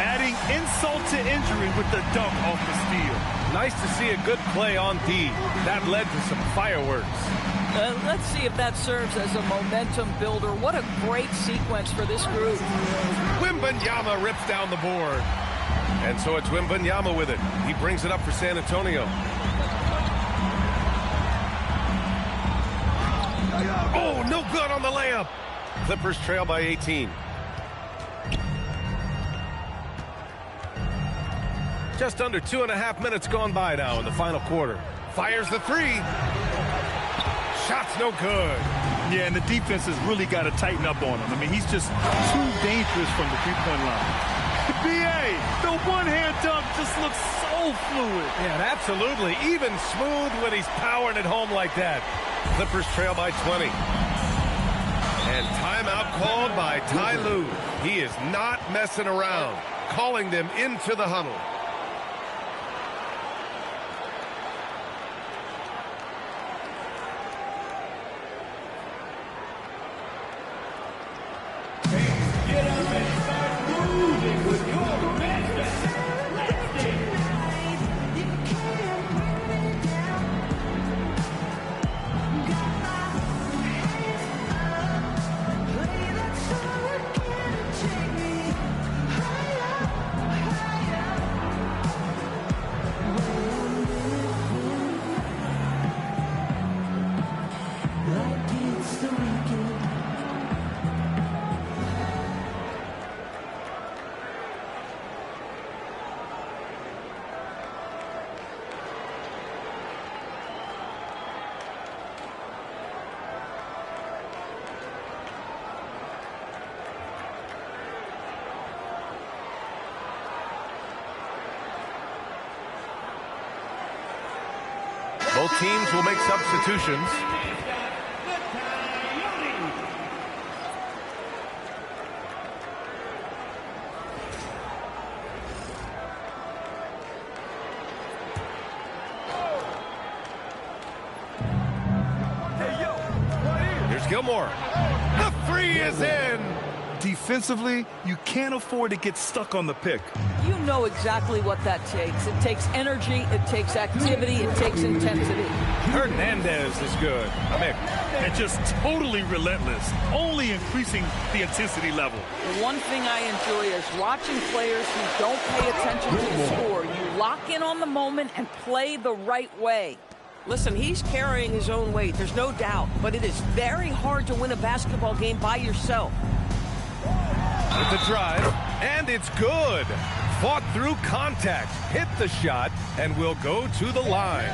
Adding insult to injury with the dunk off the steal. Nice to see a good play on D. That led to some fireworks. Let's see if that serves as a momentum builder. What a great sequence for this group. Wembanyama rips down the board. And so it's Wembanyama with it. He brings it up for San Antonio. Oh, no good on the layup. Clippers trail by 18. Just under 2.5 minutes gone by now in the final quarter. Fires the three. Shot's no good. Yeah, and the defense has really got to tighten up on him. I mean, he's just too dangerous from the three-point line. BA, the one-hand dunk just looks so fluid. Yeah, absolutely. Even smooth when he's powering it home like that. Clippers trail by 20. And timeout called by Ty Lue. He is not messing around. Calling them into the huddle. Both teams will make substitutions. Here's Gilmore. The three is in. Defensively, you can't afford to get stuck on the pick. You know exactly what that takes. It takes energy, it takes activity, it takes intensity. Hernandez is good. Mick. And just totally relentless, only increasing the intensity level. The one thing I enjoy is watching players who don't pay attention to the score. You lock in on the moment and play the right way. Listen, he's carrying his own weight, there's no doubt, but it is very hard to win a basketball game by yourself. With the drive, and it's good. Fought through contact, hit the shot, and will go to the line.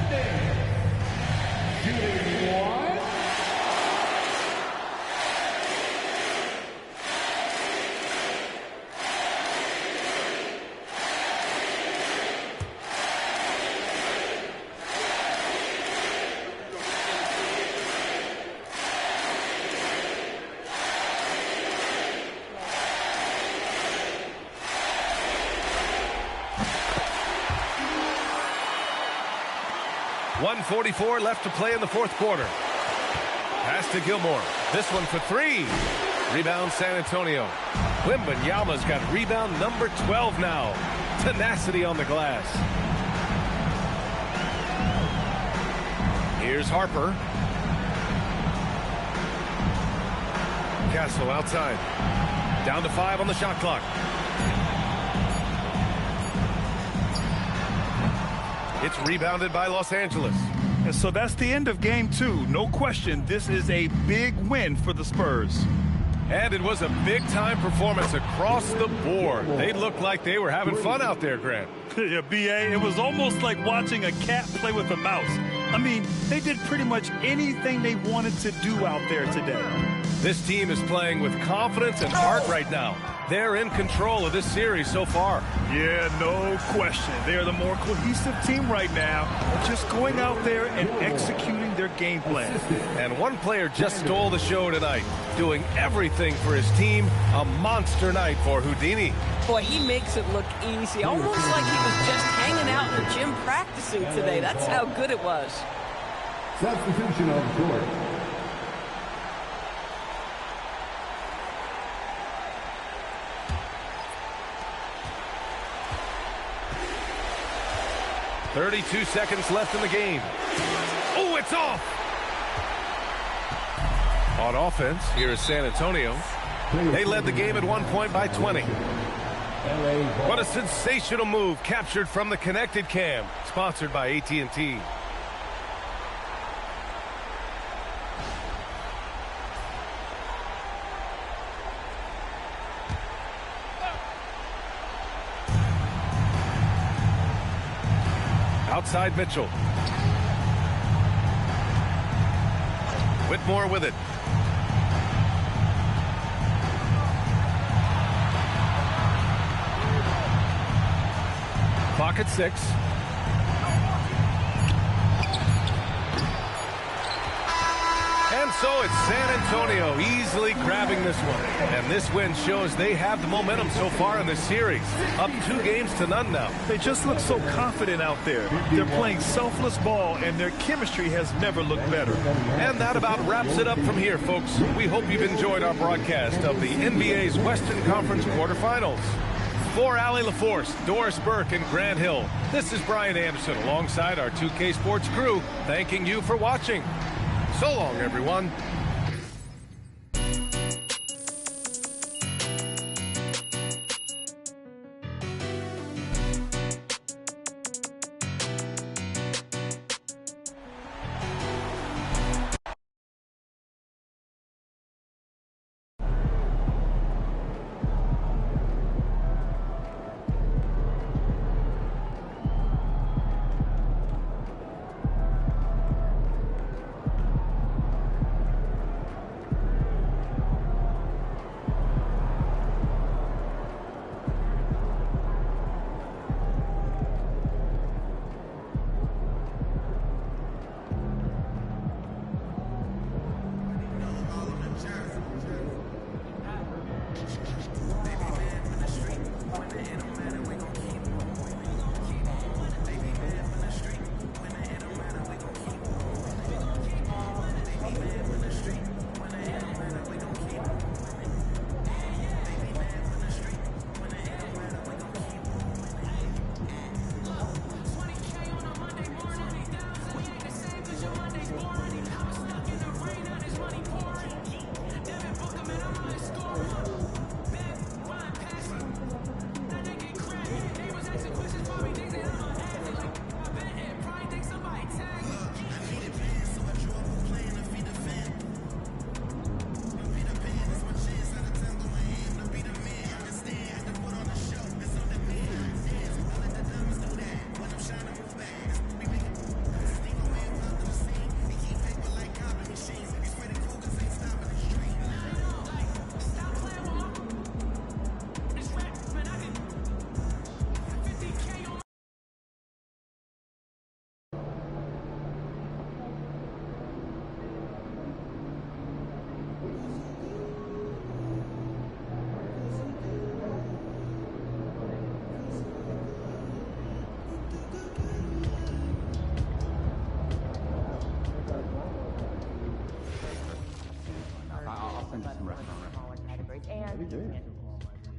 .144 left to play in the fourth quarter. Pass to Gilmore. This one for three. Rebound San Antonio. Wembanyama's got rebound number 12 now. Tenacity on the glass. Here's Harper. Castle outside. Down to 5 on the shot clock. It's rebounded by Los Angeles. And so that's the end of game 2. No question, this is a big win for the Spurs. And it was a big-time performance across the board. They looked like they were having fun out there, Grant. Yeah, B.A., it was almost like watching a cat play with a mouse. I mean, they did pretty much anything they wanted to do out there today. This team is playing with confidence and heart right now. They're in control of this series so far. Yeah, no question. They're the more cohesive team right now, just going out there and executing their game plan. And one player just stole the show tonight, doing everything for his team. A monster night for Houdini. Boy, he makes it look easy, almost like he was just hanging out in the gym practicing today. That's how good it was. Substitution on court. .32 seconds left in the game. Oh, it's off! On offense, here is San Antonio. They led the game at one point by 20. What a sensational move captured from the connected cam, sponsored by AT&T. Outside Mitchell. Whitmore with it. Clock at 6. And so it's San Antonio easily grabbing this one. And this win shows they have the momentum so far in this series. Up 2-0 now. They just look so confident out there. They're playing selfless ball, and their chemistry has never looked better. And that about wraps it up from here, folks. We hope you've enjoyed our broadcast of the NBA's Western Conference quarterfinals. For Allie LaForce, Doris Burke, and Grant Hill, this is Brian Anderson alongside our 2K Sports crew, thanking you for watching. So long, everyone.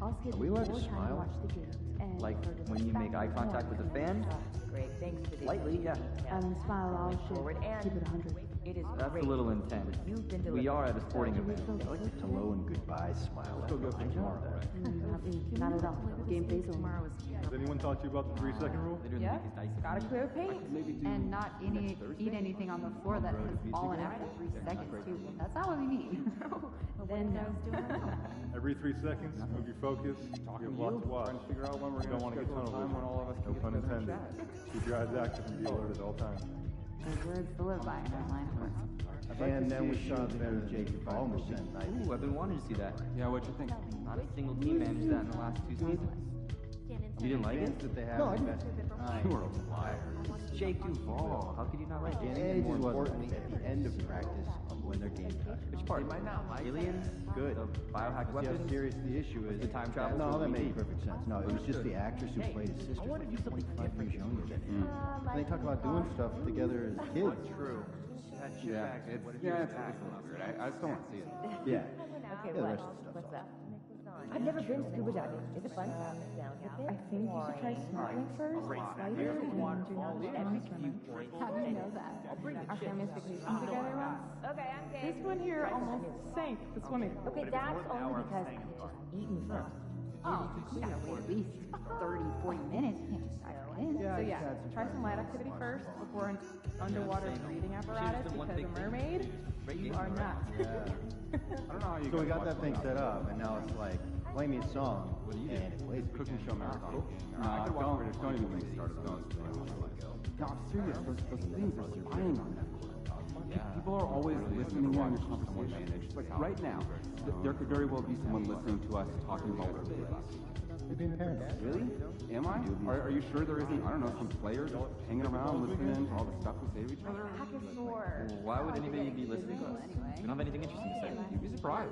Are we allowed to smile? Like when you make eye contact with a fan? Great, thanks for the Slightly, yeah. smile all forward and keep it 100. It is That's a little intense. We are at a sporting event. I like the hello and goodbye smile. Still go for tomorrow. Not at all. Game face tomorrow is. Has anyone taught you about the 3-second rule? Yeah, gotta clear paint and not eat anything on the floor that has fallen after 3 seconds too. That's not what we mean. Then Every 3 seconds, move your focus. You have lots to watch. Trying to figure out when we're going to schedule a time when all of us can get together and chat. Keep your eyes active and be alert at all times. words to live by in our line of work. And then we saw the better Jake Ballmer night. Ooh, I've been wanting to see that. Yeah, what'd you think? Not a single team managed that in the last 2 seasons. You didn't like it? That they have the best time. You are a liar. It's Jake Duvall. How could you not like it? Edge is important at the end of practice when they're game time. Which part? They might not like aliens? Good. The biohack See how weapons? serious the issue is. The time travel? No, that makes perfect sense. No, it was just the actress who played his sister. I wanted to do something 25 years younger than him. They talk about doing stuff together as kids. True. Yeah, it's a little weird. I just don't want to see it. Yeah. Okay, the what? rest of the stuff. What's that? I've never been scuba diving. Is it fun? I think you should try snorkeling first, lighter, and do not swimming. How do you know that? Our families vacation together once. Okay, I'm game. This one here almost sank the swimming pool. Okay, that's only because I had just eaten first. Oh, you gotta wait at least 30, 40 minutes. You can't just dive right in. Yeah, So you yeah, try some light activity first before an underwater breathing apparatus, because a mermaid, you are not. I don't know how you. So we got that thing set up, and now it's like, play me a song, and it plays Cooking show marathon. Don't even make started. No, I'm serious. Those things are spying on them. People are always listening in on your conversation. Like right now, there could very well be someone listening to us talking about our lives. Really? Am I? Are you sure there isn't, I don't know, some players hanging around listening to all the stuff we say to each other? Why would anybody be listening to us? We don't have anything interesting to say. You'd be surprised.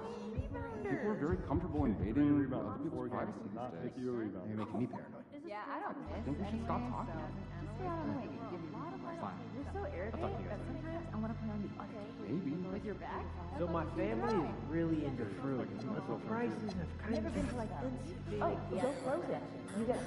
People are very comfortable invading other people's privacy these days. You're making me paranoid. Yeah, I don't I think we should stop talking. Just stay out of the way. Give me a lot of work. Fine. You're so irritating that sometimes I want to play on the other. Maybe. With your back? So my family is really into fruit. The prices have kind Never of been to like this. Oh, go frozen. You got.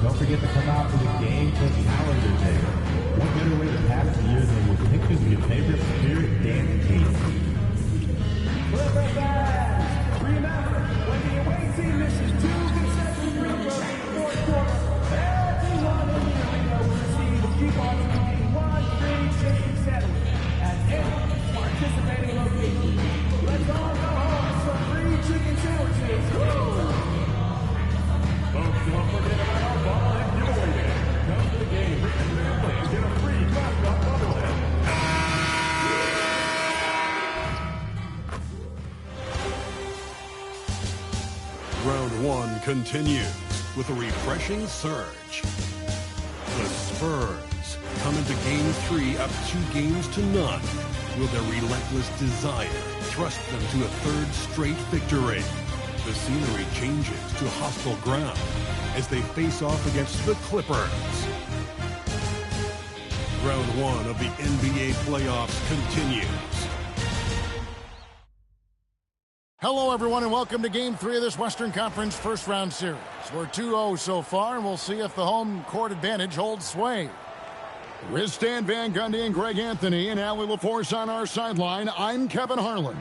Don't forget to come out to the game for calendar day. What better way to pass the year than with pictures of your favorite spirit dance team? Remember, when the away team misses 2 consecutive free throws in the fourth quarter, everyone in the arena will receive a coupon to eat one free chicken sandwich at any participating location. Let's all go home with some free chicken sandwiches. Woo! Folks, don't forget about our ball and giveaway day. Come to the game, bring your family, and get a free mascot bobblehead. Round one continues with a refreshing surge. The Spurs come into Game 3 up 2-0. Will their relentless desire thrust them to a third straight victory? The scenery changes to hostile ground as they face off against the Clippers. Round one of the NBA playoffs continues. Hello, everyone, and welcome to Game 3 of this Western Conference first-round series. We're 2-0 so far, and we'll see if the home court advantage holds sway. With Stan Van Gundy and Greg Anthony and Allie LaForce on our sideline, I'm Kevin Harlan.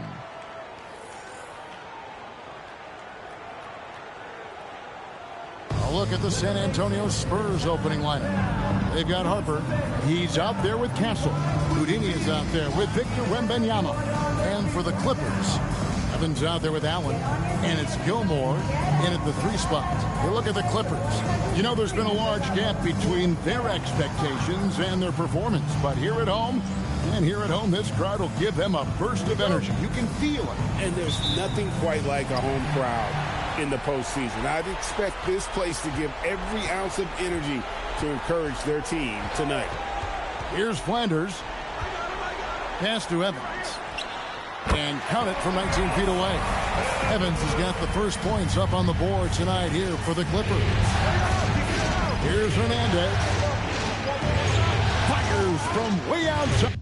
look at the San Antonio Spurs opening lineup. They've got Harper. He's out there with Castle. Houdini is out there with Victor Wembanyama. And for the Clippers, Evans out there with Allen. And it's Gilmore in at the 3 spot. We look at the Clippers. You know, there's been a large gap between their expectations and their performance. But here at home, this crowd will give them a burst of energy. You can feel it. And there's nothing quite like a home crowd in the postseason. I'd expect this place to give every ounce of energy to encourage their team tonight. Here's Flanders. Pass to Evans. And count it from 19 feet away. Evans has got the first points up on the board tonight here for the Clippers. Here's Hernandez. Fires from way outside.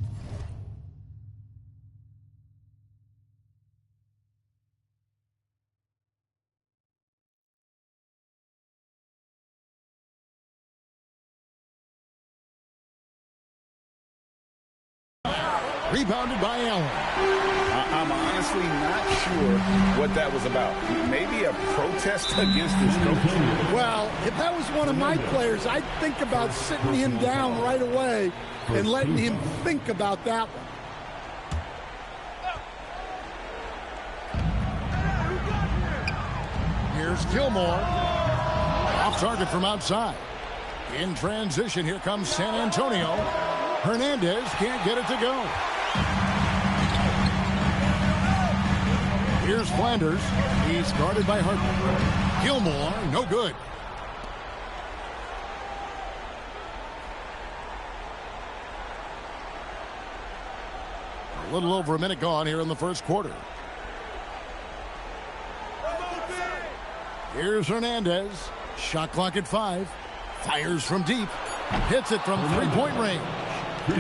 Rebounded by Allen. I'm honestly not sure what that was about. Maybe a protest against his coach. Well, if that was one of my players, I'd think about sitting him down right away and letting him think about that one. Here's Gilmore. Off target from outside. In transition, here comes San Antonio. Hernandez can't get it to go. Here's Flanders. He's guarded by Harper. Gilmore, no good. A little over a minute gone here in the first quarter. Here's Hernandez. Shot clock at 5. Fires from deep. Hits it from three-point range.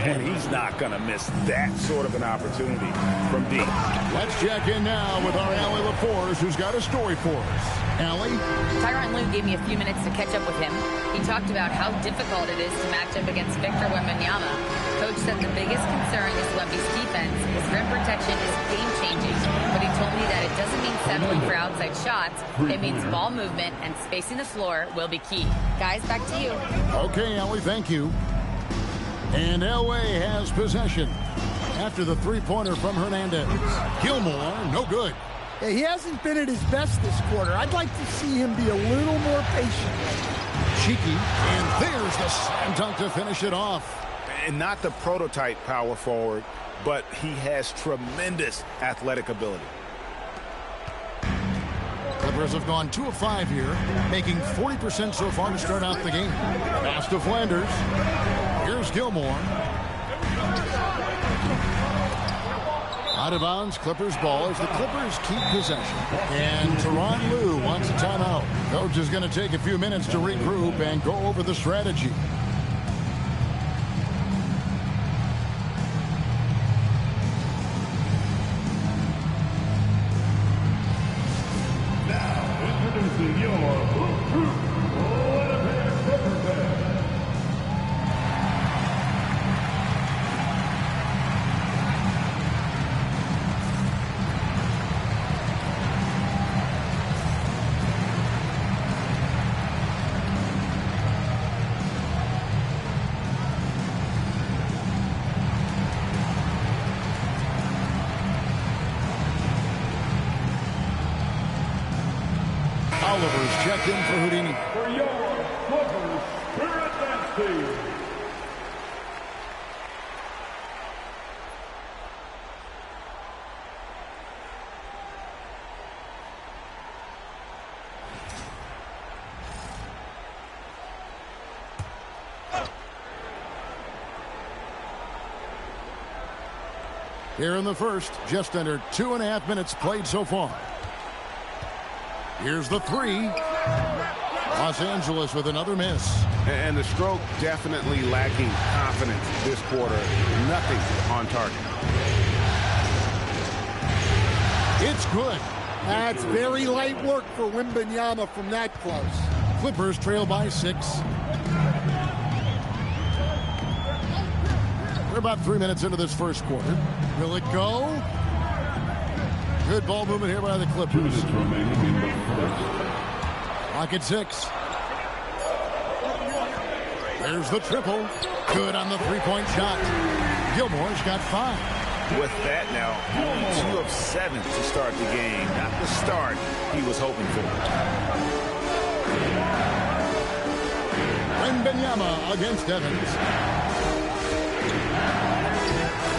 And he's not going to miss that sort of an opportunity from deep. Let's check in now with our Allie LaForce, who's got a story for us. Allie? Tyronn Lue gave me a few minutes to catch up with him. He talked about how difficult it is to match up against Victor Wembanyama. Coach said the biggest concern is Wemby's defense. His rim protection is game-changing, but he told me that it doesn't mean settling for outside shots. It means ball movement and spacing the floor will be key. Guys, back to you. Okay, Allie, thank you. And Elway has possession after the three-pointer from Hernandez. Gilmore, no good. Yeah, he hasn't been at his best this quarter. I'd like to see him be a little more patient. Cheeky, and there's the slam dunk to finish it off. And not the prototype power forward, but he has tremendous athletic ability. Clippers have gone 2 of 5 here, making 40% so far to start out the game. Pass to Flanders. Here's Gilmore. Out of bounds, Clippers ball as the Clippers keep possession. And Tyronn Lue wants a timeout. Coach is going to take a few minutes to regroup and go over the strategy. Oliver's checked in for Houdini. For your Clippers, Spirit Dance Team. Here in the first, just under 2.5 minutes played so far. Here's the 3. Los Angeles with another miss. And the stroke definitely lacking confidence this quarter. Nothing on target. It's good. That's very light work for Wembanyama from that close. Clippers trail by 6. We're about 3 minutes into this first quarter. Will it go? Good ball movement here by the Clippers. Clock at 6. There's the triple. Good on the three-point shot. Gilmore's got 5. With that now, only 2 of 7 to start the game. Not the start he was hoping for. Wembanyama against Evans.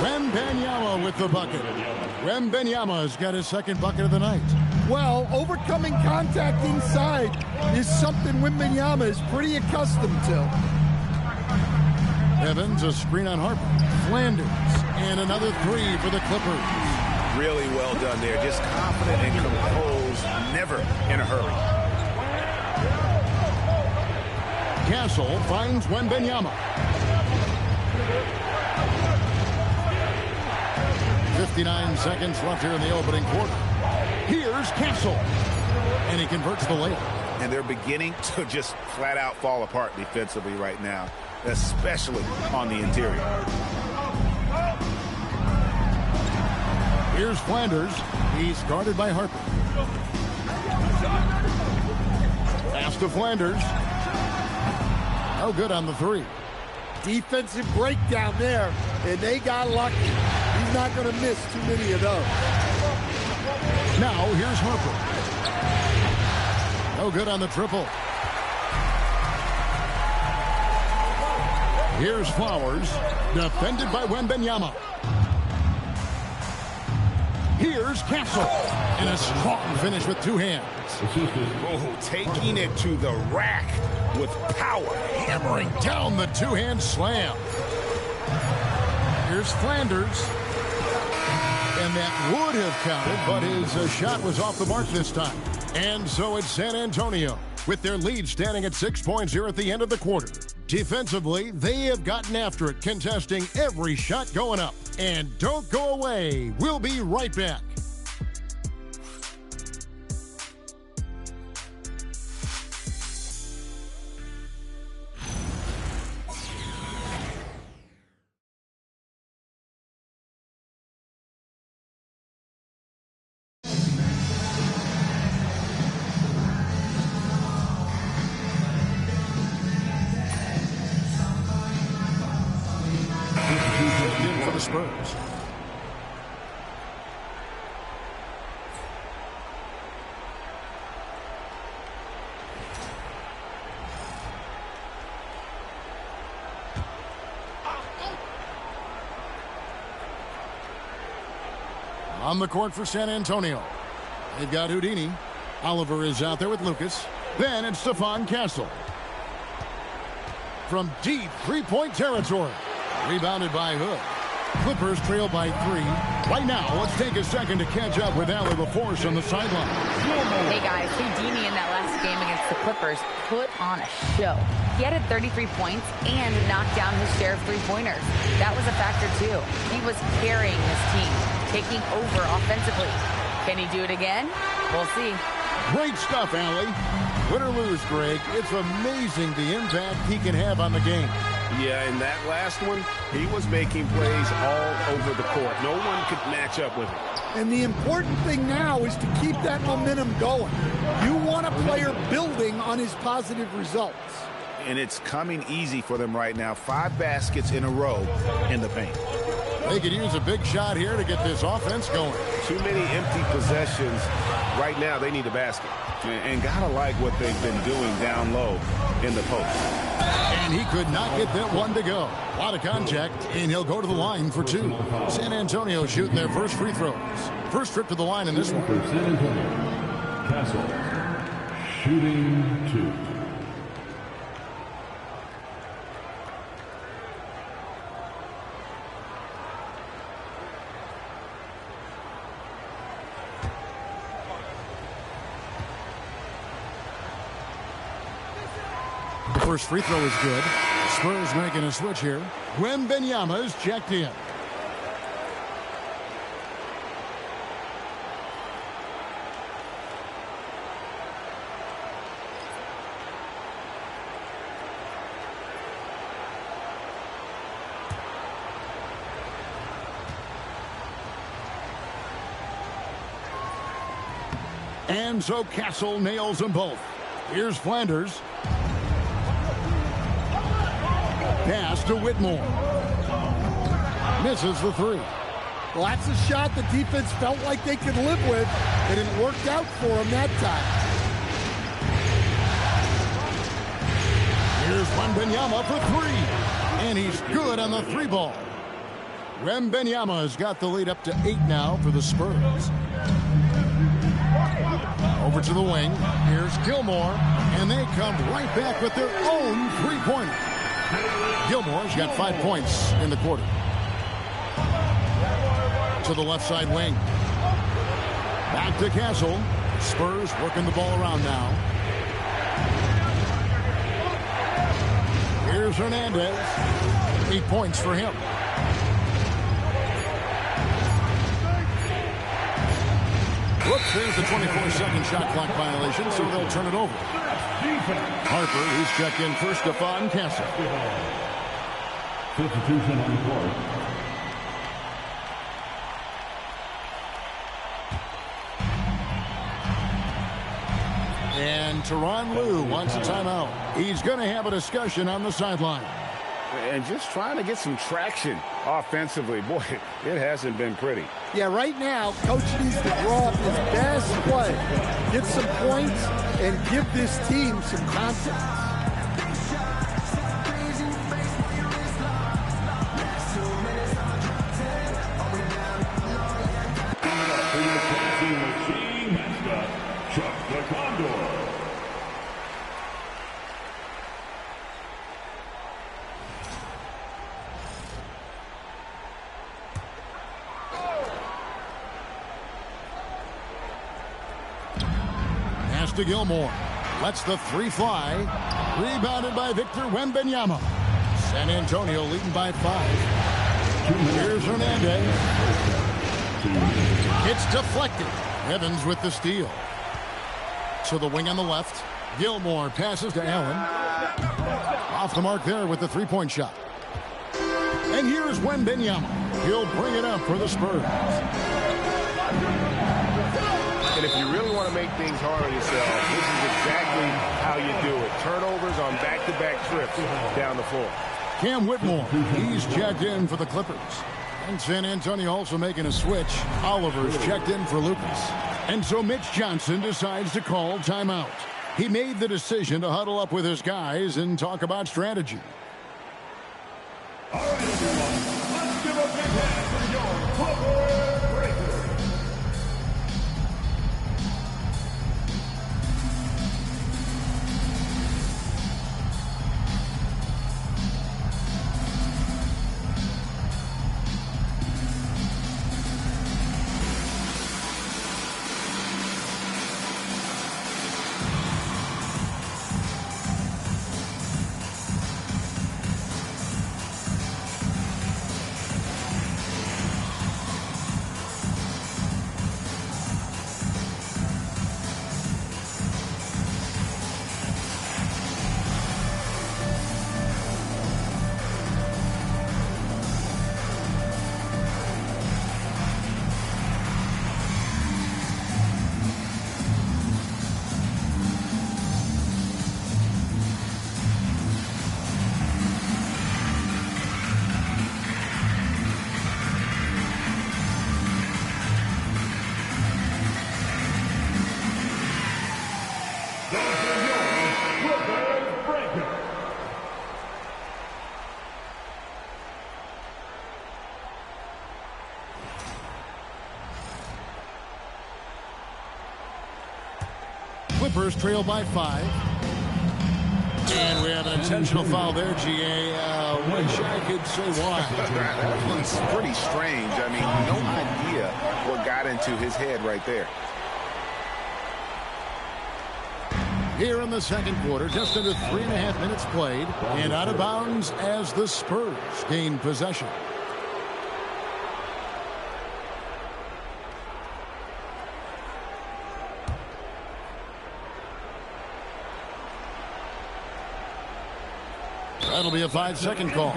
Wembanyama with the bucket. Wembanyama's got his second bucket of the night. Well, overcoming contact inside is something Wembanyama is pretty accustomed to. Evans, a screen on Harper. Flanders, and another 3 for the Clippers. Really well done there. Just confident and composed, never in a hurry. Castle finds Wembanyama. 59 seconds left here in the opening quarter. Here's Castle, and he converts the layup. And they're beginning to just flat out fall apart defensively right now, especially on the interior. Here's Flanders. He's guarded by Harper. Pass to Flanders. No good on the 3. Defensive breakdown there, and they got lucky. He's not going to miss too many of those. Now here's Harper. No good on the triple. Here's Flowers, defended by Wembanyama. Here's Castle, and a strong finish with 2 hands. Oh, taking it to the rack with power. Hammering down the 2-hand slam. Here's Flanders. And that would have counted, but his shot was off the mark this time. And so it's San Antonio, with their lead standing at 6 points here at the end of the quarter. Defensively, they have gotten after it, contesting every shot going up. And don't go away. We'll be right back. For the Spurs. On the court for San Antonio. They've got Houdini. Oliver is out there with Lucas. Then it's Stephon Castle. From deep three-point territory. Rebounded by Hood. Clippers trail by 3. Right now, let's take a second to catch up with Allie LaForce on the sideline. Hey guys, Houdini in that last game against the Clippers put on a show. He had 33 points and knocked down his share of three-pointers. That was a factor too. He was carrying his team, taking over offensively. Can he do it again? We'll see. Great stuff, Allie. Win or lose, Greg, it's amazing the impact he can have on the game. Yeah, in that last one, he was making plays all over the court. No one could match up with him. And the important thing now is to keep that momentum going. You want a player building on his positive results. And it's coming easy for them right now. 5 baskets in a row in the paint. They could use a big shot here to get this offense going. Too many empty possessions. Right now, they need a basket. And gotta like what they've been doing down low in the post. And he could not get that one to go. A lot of contact, and he'll go to the line for 2. San Antonio shooting their first free throws. First trip to the line in this one. For San Antonio, Castle, shooting 2. First free throw is good. Spurs making a switch here. Wembanyama is checked in. And so Castle nails them both. Here's Flanders. Pass to Whitmore. Misses the three. Well, that's a shot the defense felt like they could live with, and it worked out for them that time. Here's Wembanyama for three, and he's good on the three ball. Wembanyama has got the lead up to 8 now for the Spurs. Over to the wing. Here's Gilmore, and they come right back with their own three-pointer. Gilmore's got 5 points in the quarter. To the left side wing. Back to Castle. Spurs working the ball around now. Here's Hernandez. 8 points for him. Whoops, there's the 24-second shot clock violation, so they'll turn it over. Harper, who's checked in for Stephon Castle. Substitution on the court. And Tyronn Lue wants a timeout. He's going to have a discussion on the sideline. And just trying to get some traction offensively. Boy, it hasn't been pretty. Yeah, right now, Coach needs to draw up his best play, get some points, and give this team some confidence. To Gilmore. Lets the three fly. Rebounded by Victor Wembanyama. San Antonio leading by 5. Here's Hernandez. It's deflected. Evans with the steal. To the wing on the left. Gilmore passes to Allen. Off the mark there with the three-point shot. And here's Wembanyama. He'll bring it up for the Spurs. And if you really want to make things hard on yourself, this is exactly how you do it. Turnovers on back-to-back trips down the floor. Cam Whitmore, he's checked in for the Clippers. And San Antonio also making a switch. Oliver's checked in for Lucas. And so Mitch Johnson decides to call timeout. He made the decision to huddle up with his guys and talk about strategy. All right, everyone, let's give a big hand for your Clipper Breakers. Clippers trail by 5. And we have an intentional foul there, GA. Wish I could say why. It's pretty strange. I mean, no idea what got into his head right there. Here in the second quarter, just under 3.5 minutes played, and out of bounds as the Spurs gain possession. That'll be a 5-second call.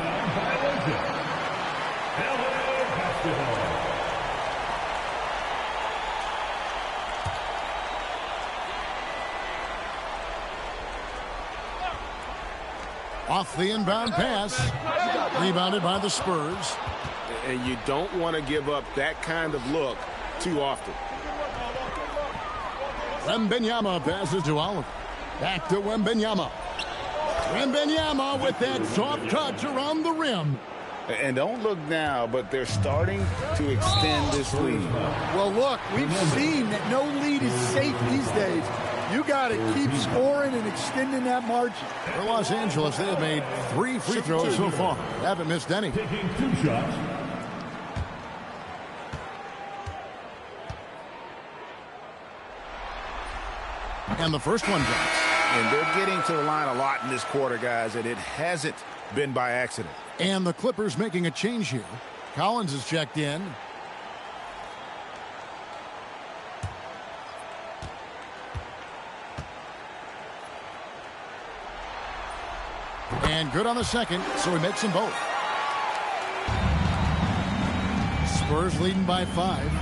Off the inbound pass. Rebounded by the Spurs. And you don't want to give up that kind of look too often. Wembanyama passes to Oliver. Back to Wembanyama. Wembanyama with that soft touch around the rim. And don't look now, but they're starting to extend this lead. Well, look, we've seen that no lead is safe these days. You got to keep scoring and extending that margin. For Los Angeles, they have made 3 free throws so far. Haven't missed any. Taking 2 shots. And the first one drops. And they're getting to the line a lot in this quarter, guys, and it hasn't been by accident. And the Clippers making a change here. Collins is checked in. And good on the second, so he makes them both. Spurs leading by 5.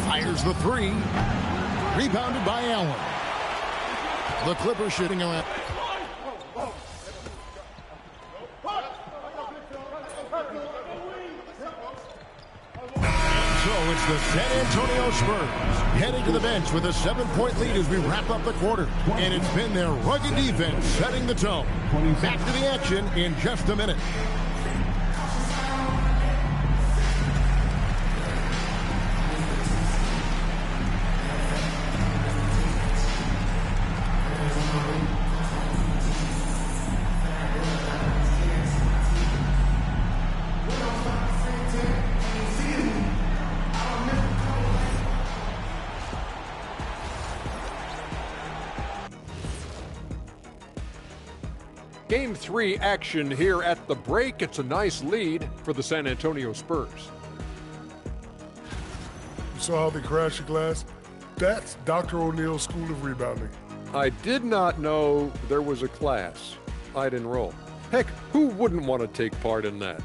Fires the 3. Rebounded by Allen. The Clippers shooting around. So it's the San Antonio Spurs heading to the bench with a 7-point lead as we wrap up the quarter. And it's been their rugged defense setting the tone. Back to the action in just a minute. Game 3 action here at the break. It's a nice lead for the San Antonio Spurs. You saw how they crashed the glass? That's Dr. O'Neill's School of Rebounding. I did not know there was a class I'd enroll. Heck, who wouldn't want to take part in that?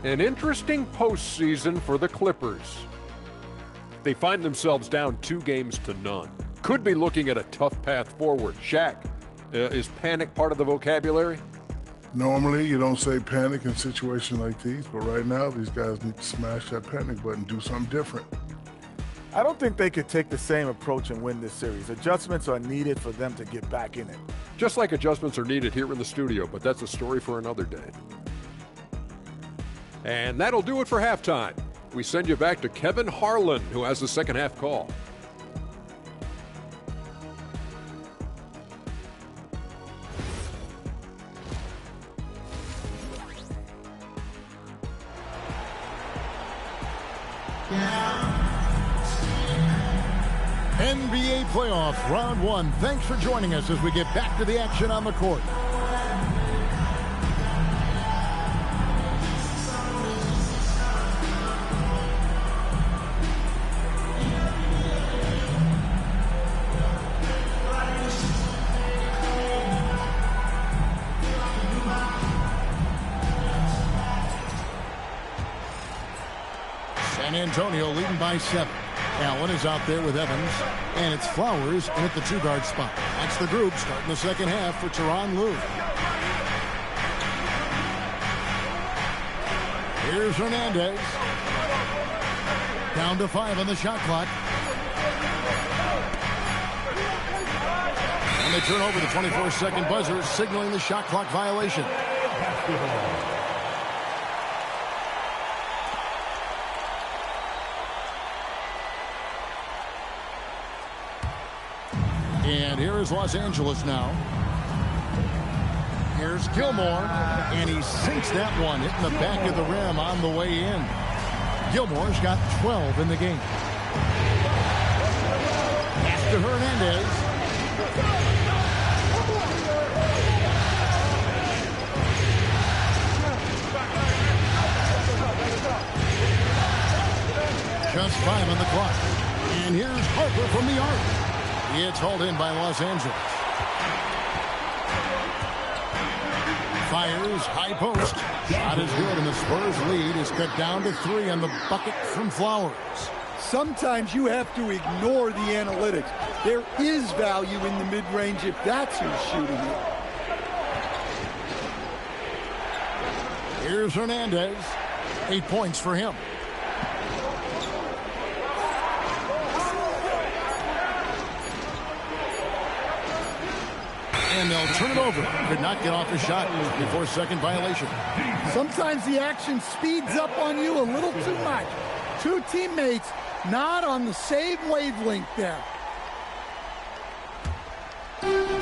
An interesting postseason for the Clippers. They find themselves down 2-0. Could be looking at a tough path forward. Shaq, is panic part of the vocabulary? Normally, you don't say panic in situations like these, but right now, these guys need to smash that panic button, do something different. I don't think they could take the same approach and win this series. Adjustments are needed for them to get back in it. Just like adjustments are needed here in the studio, but that's a story for another day. And that'll do it for halftime. We send you back to Kevin Harlan, who has the second half call. NBA playoff round 1. Thanks for joining us as we get back to the action on the court. San Antonio leading by 7. Allen is out there with Evans, and it's Flowers in at the 2-guard spot. That's the group starting the second half for Tyronn Lue. Here's Hernandez. Down to 5 on the shot clock. And they turn over the 24-second buzzer, signaling the shot clock violation. And here is Los Angeles now. Here's Gilmore, and he sinks that one, hitting the back of the rim on the way in. Gilmore's got 12 in the game. Back to Hernandez. Just 5 on the clock. And here's Harper from the arc. It's hauled in by Los Angeles. Fires, high post. Shot is good, and the Spurs lead is cut down to 3 on the bucket from Flowers. Sometimes you have to ignore the analytics. There is value in the mid-range if that's who's shooting it. Here's Hernandez. 8 points for him. And they'll turn it over. Could not get off a shot before second violation. Sometimes the action speeds up on you a little too much. Two teammates not on the same wavelength there.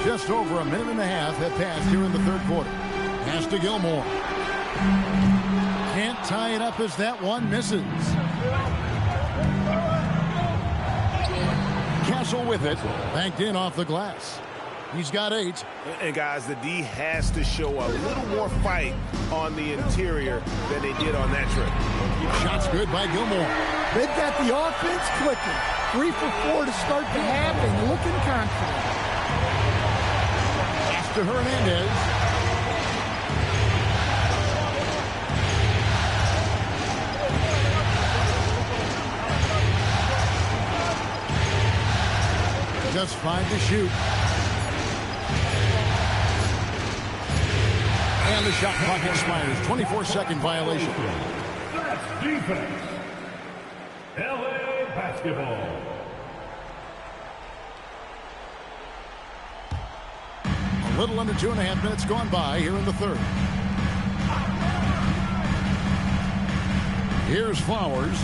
Just over a minute and a half have passed here in the third quarter. Pass to Gilmore. Can't tie it up as that one misses. Castle with it. Banked in off the glass. He's got 8. And guys, the D has to show a little more fight on the interior than they did on that trip. Shots good by Gilmore. They've got the offense clicking. 3 for 4 to start the half and looking confident. Pass to Hernandez. Just 5 to shoot. And the shot clock expires. 24-second violation. That's defense. LA basketball. A little under 2.5 minutes gone by here in the third. Here's Flowers.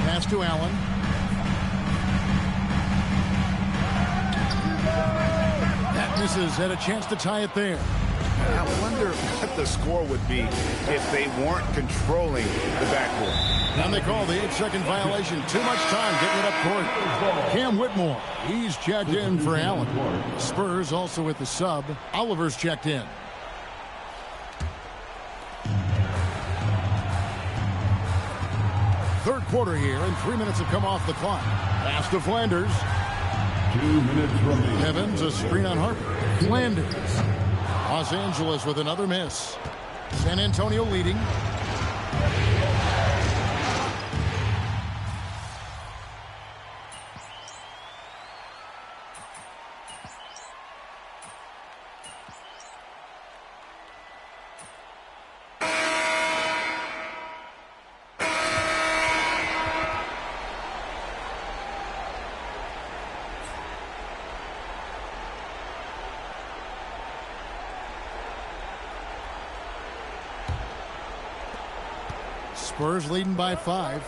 Pass to Allen. That misses. Had a chance to tie it there. I wonder what the score would be if they weren't controlling the backcourt. And they call the 8-second violation. Too much time getting it up court. Cam Whitmore, he's checked in for Allen. Spurs also with the sub. Oliver's checked in. Third quarter here, and 3 minutes have come off the clock. Pass to Flanders. 2 minutes remaining. Evans, a screen on Harper. Flanders. Los Angeles with another miss. San Antonio leading. Spurs leading by 5.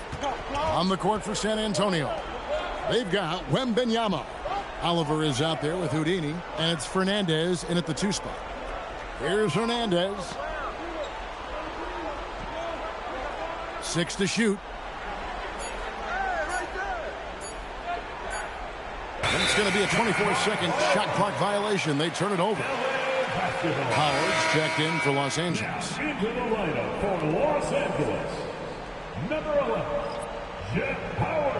On the court for San Antonio. They've got Wembenyama. Oliver is out there with Houdini, and it's Fernandez in at the 2 spot. Here's Hernandez. 6 to shoot. And it's going to be a 24-second shot clock violation. They turn it over. Howard's checked in for Los Angeles. Into the lineup for Los Angeles. Number 11, Jet Howard.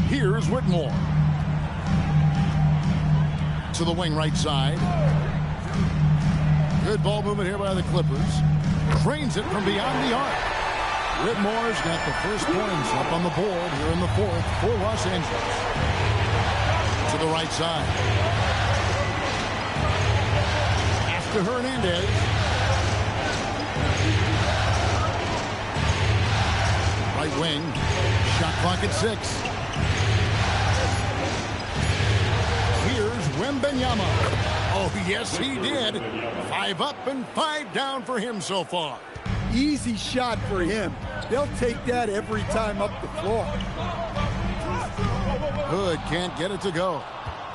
Here's Whitmore. To the wing right side. Good ball movement here by the Clippers. Cranes it from beyond the arc. Whitmore's got the first points up on the board here in the fourth for Los Angeles. To the right side. After Hernandez. Right wing. Shot clock at 6. Here's Wembenyama. Oh, yes, he did. 5 up and 5 down for him so far. Easy shot for him. They'll take that every time up the floor. Good, can't get it to go.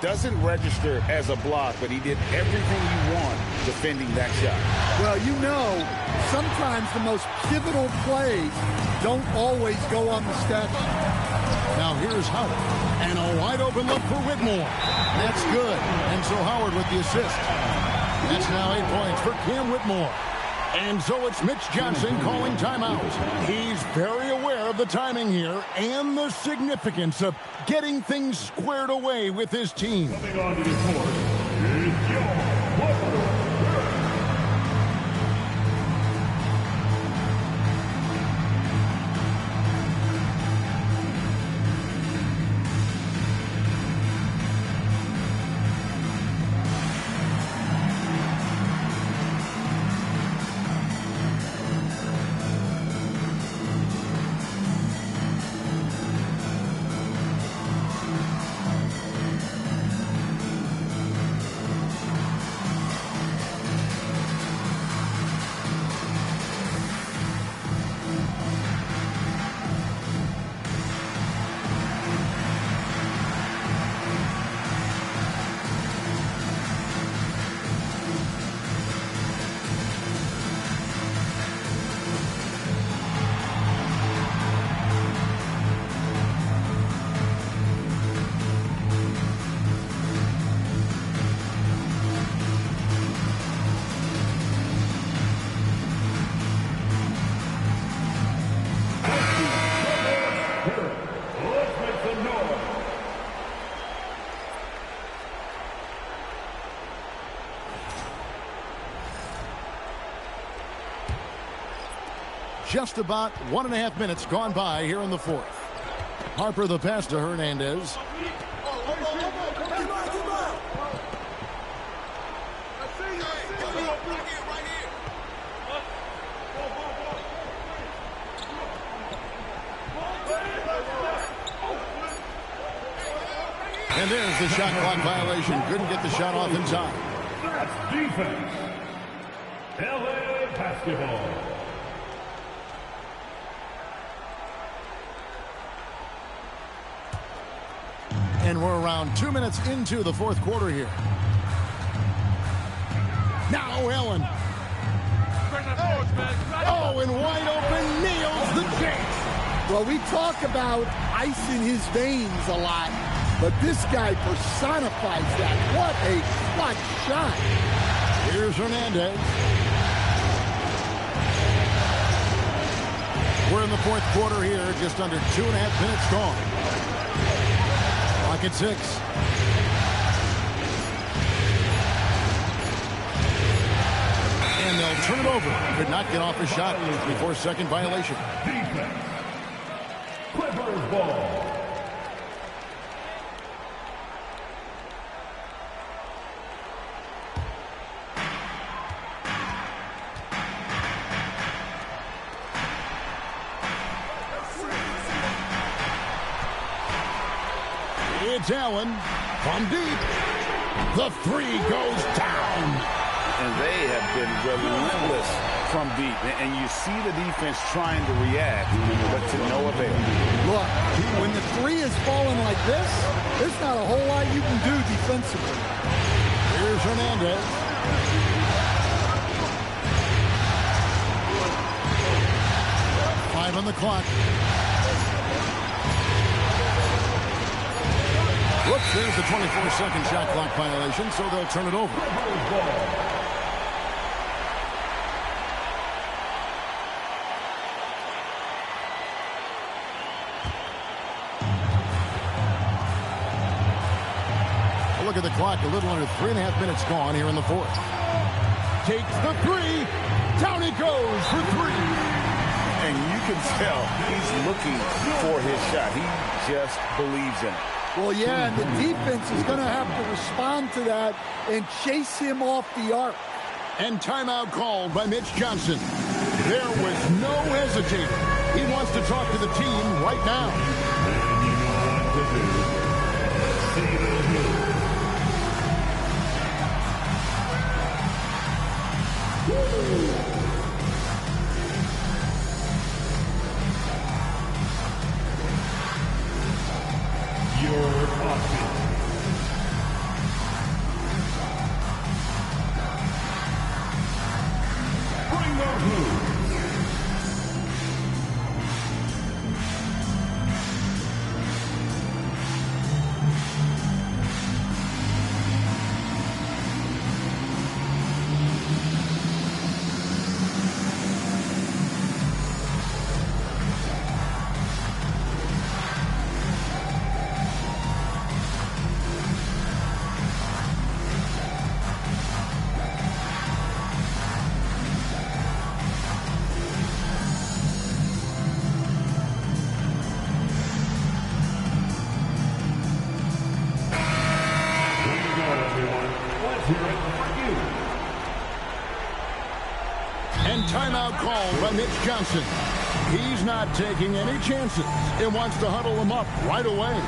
Doesn't register as a block, but he did everything you want defending that shot. Well, you know, sometimes the most pivotal plays don't always go on the stat sheet. Now here's Howard. And a wide open look for Whitmore. That's good. And so Howard with the assist. That's now 8 points for Cam Whitmore. And so it's Mitch Johnson calling timeout. He's very aware of the timing here and the significance of getting things squared away with his team. Coming on to the court is your Whopper. Just about 1.5 minutes gone by here in the fourth. Harper the pass to Hernandez. And there's the shot clock violation. Couldn't get the shot off in time. That's defense. LA basketball. And we're around 2 minutes into the fourth quarter here. Now Allen. Oh, and wide open, nails the chase. Well, we talk about ice in his veins a lot, but this guy personifies that. What a clutch shot. Here's Hernandez. We're in the fourth quarter here, just under 2.5 minutes gone. Clock at 6. And they'll turn it over. Could not get off a shot before second violation. Defense. Clippers ball. It's Allen from deep. The three goes down. And they have been relentless from deep. And you see the defense trying to react, but to no avail. Look, when the three is falling like this, there's not a whole lot you can do defensively. Here's Hernandez. Five on the clock. Whoops, there's the 24-second shot clock violation, so they'll turn it over. Look at the clock, a little under 3.5 minutes gone here in the fourth. Takes the three. Down he goes for three. And you can tell he's looking for his shot. He just believes in it. Well, yeah, and the defense is going to have to respond to that and chase him off the arc. And timeout called by Mitch Johnson. There was no hesitating. He wants to talk to the team right now. Your offense. Bring the hoop. called by Mitch Johnson. He's not taking any chances and wants to huddle them up right away.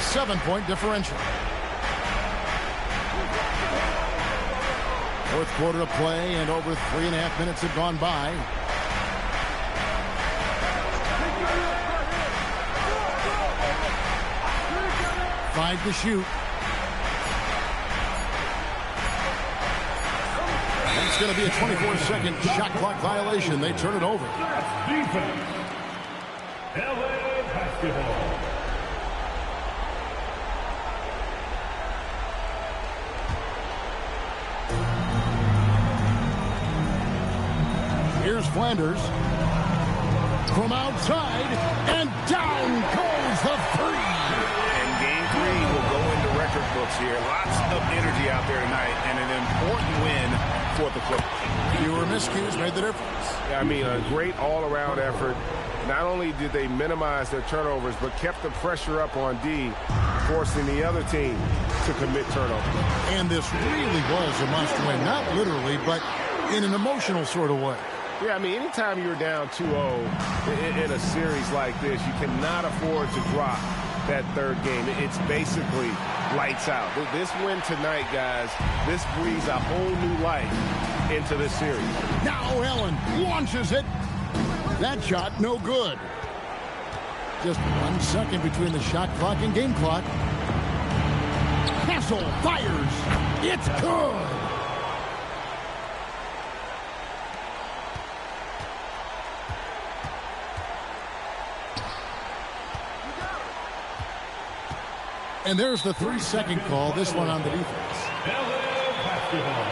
Seven-point differential. Fourth quarter of play, and over 3.5 minutes have gone by. Five to shoot. It's going to be a 24-second shot clock violation. They turn it over. Defense. LA basketball. Here's Flanders from outside, and down goes the three. And game 3 will go into record books here. Lots of energy out there tonight, and an important win for the Clippers. Fewer miscues made the difference. Yeah, I mean, a great all-around effort. Not only did they minimize their turnovers, but kept the pressure up on D, forcing the other team to commit turnovers. And this really was a must-win, not literally, but in an emotional sort of way. Yeah, I mean, anytime you're down 2-0 in a series like this, you cannot afford to drop that third game. It's basically lights out. This win tonight, guys, this breathes a whole new life into this series. Now Allen launches it. That shot, no good. Just 1 second between the shot clock and game clock. Castle fires. It's good. And there's the 3-second call, this one on the defense. LA basketball.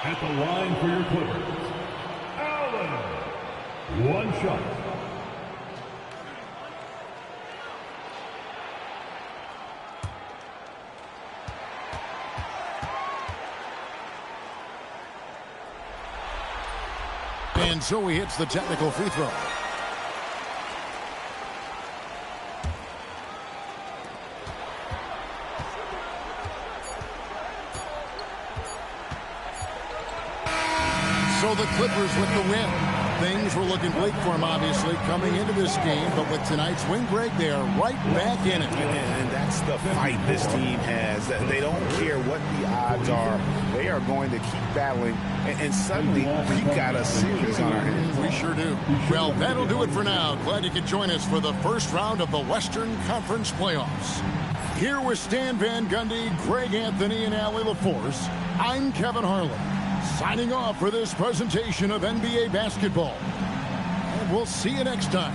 At the line for your Clippers, Allen. One shot. And so he hits the technical free throw. So the Clippers with the win. Things were looking bleak for them, obviously, coming into this game. But with tonight's win, Greg, they are right back in it. And that's the fight this team has. They don't care what the odds are. They are going to keep battling. And suddenly, we've got a series on our hands. We sure do. Well, that'll do it for now. Glad you could join us for the first round of the Western Conference playoffs. Here with Stan Van Gundy, Greg Anthony, and Allie LaForce, I'm Kevin Harlan. Signing off for this presentation of NBA basketball. And we'll see you next time.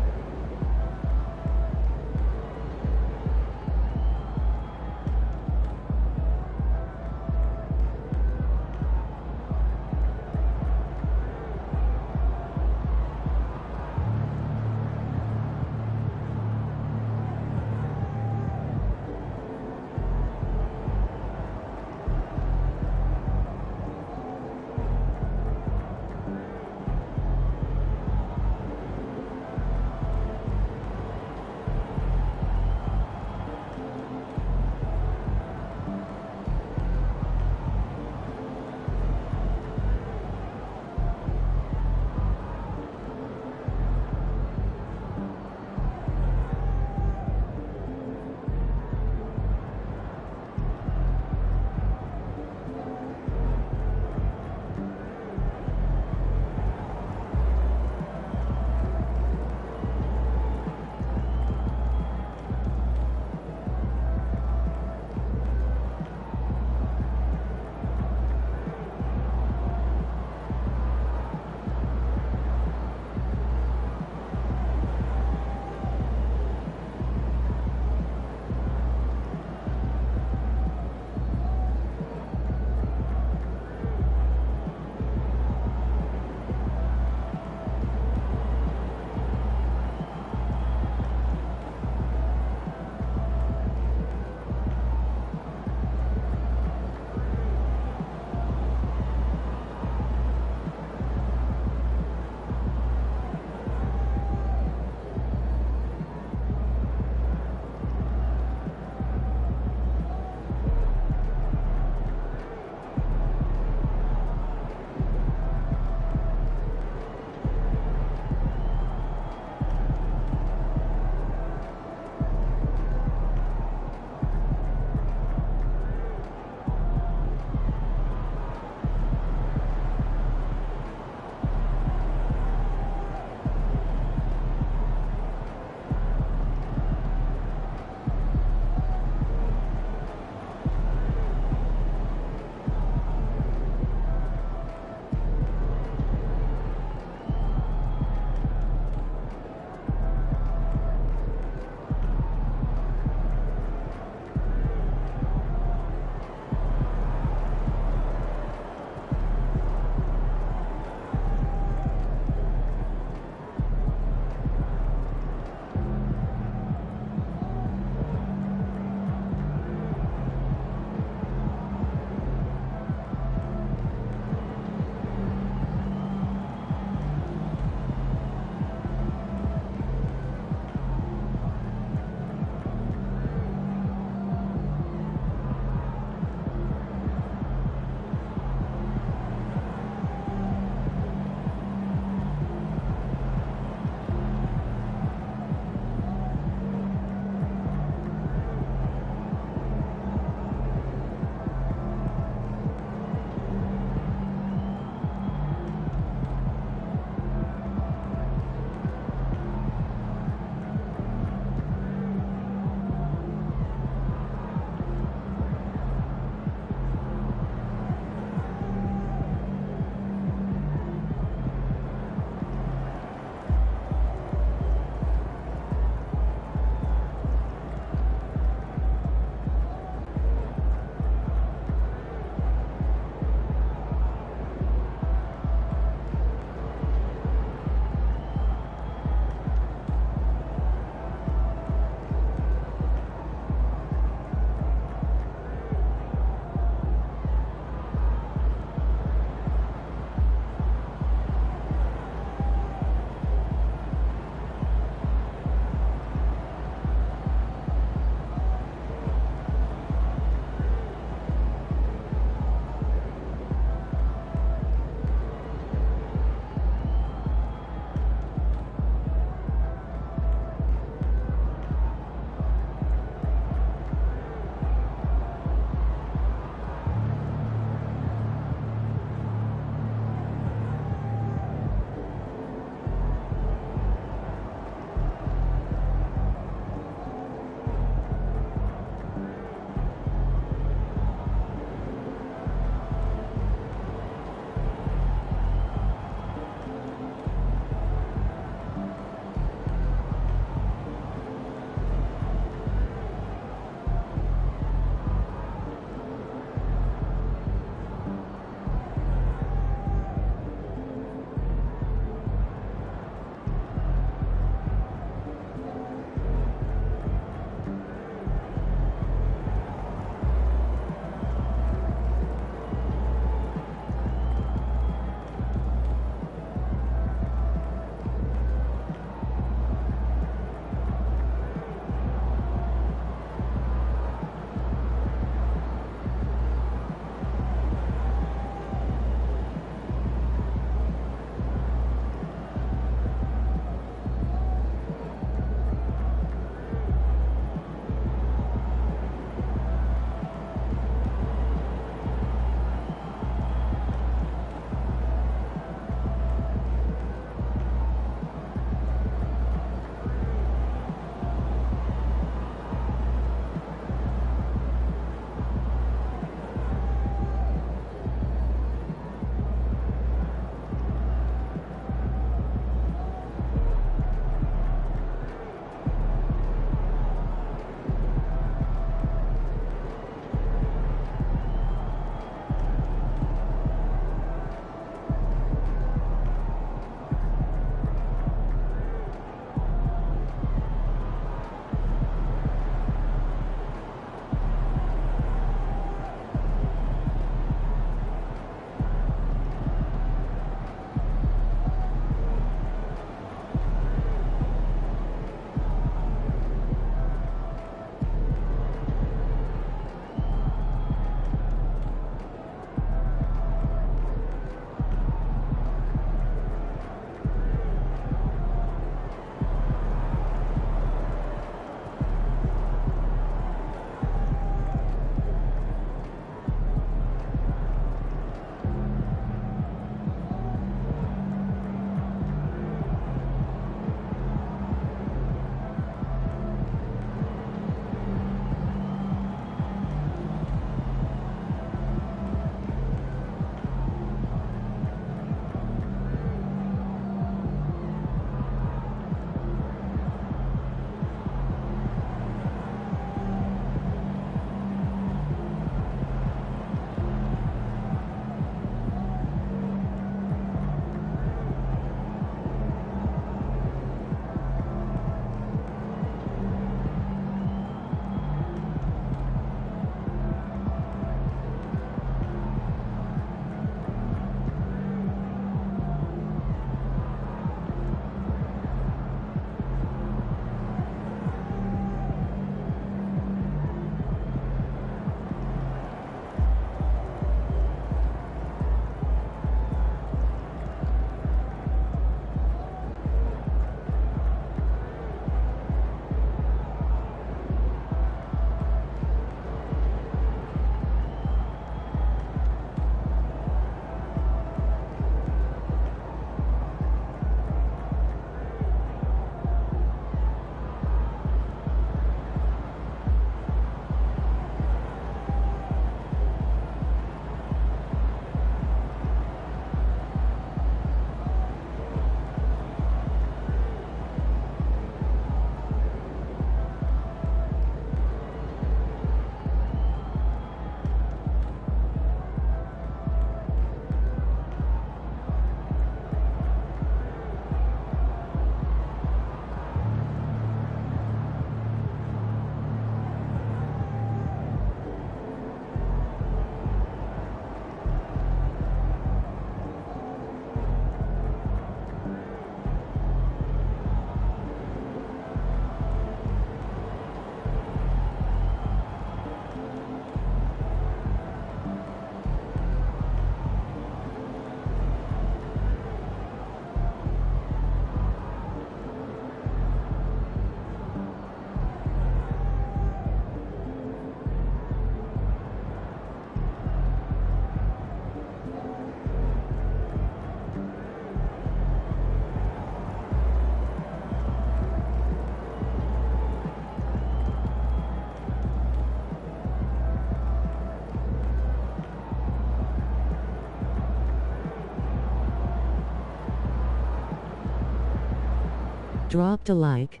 dropped a like,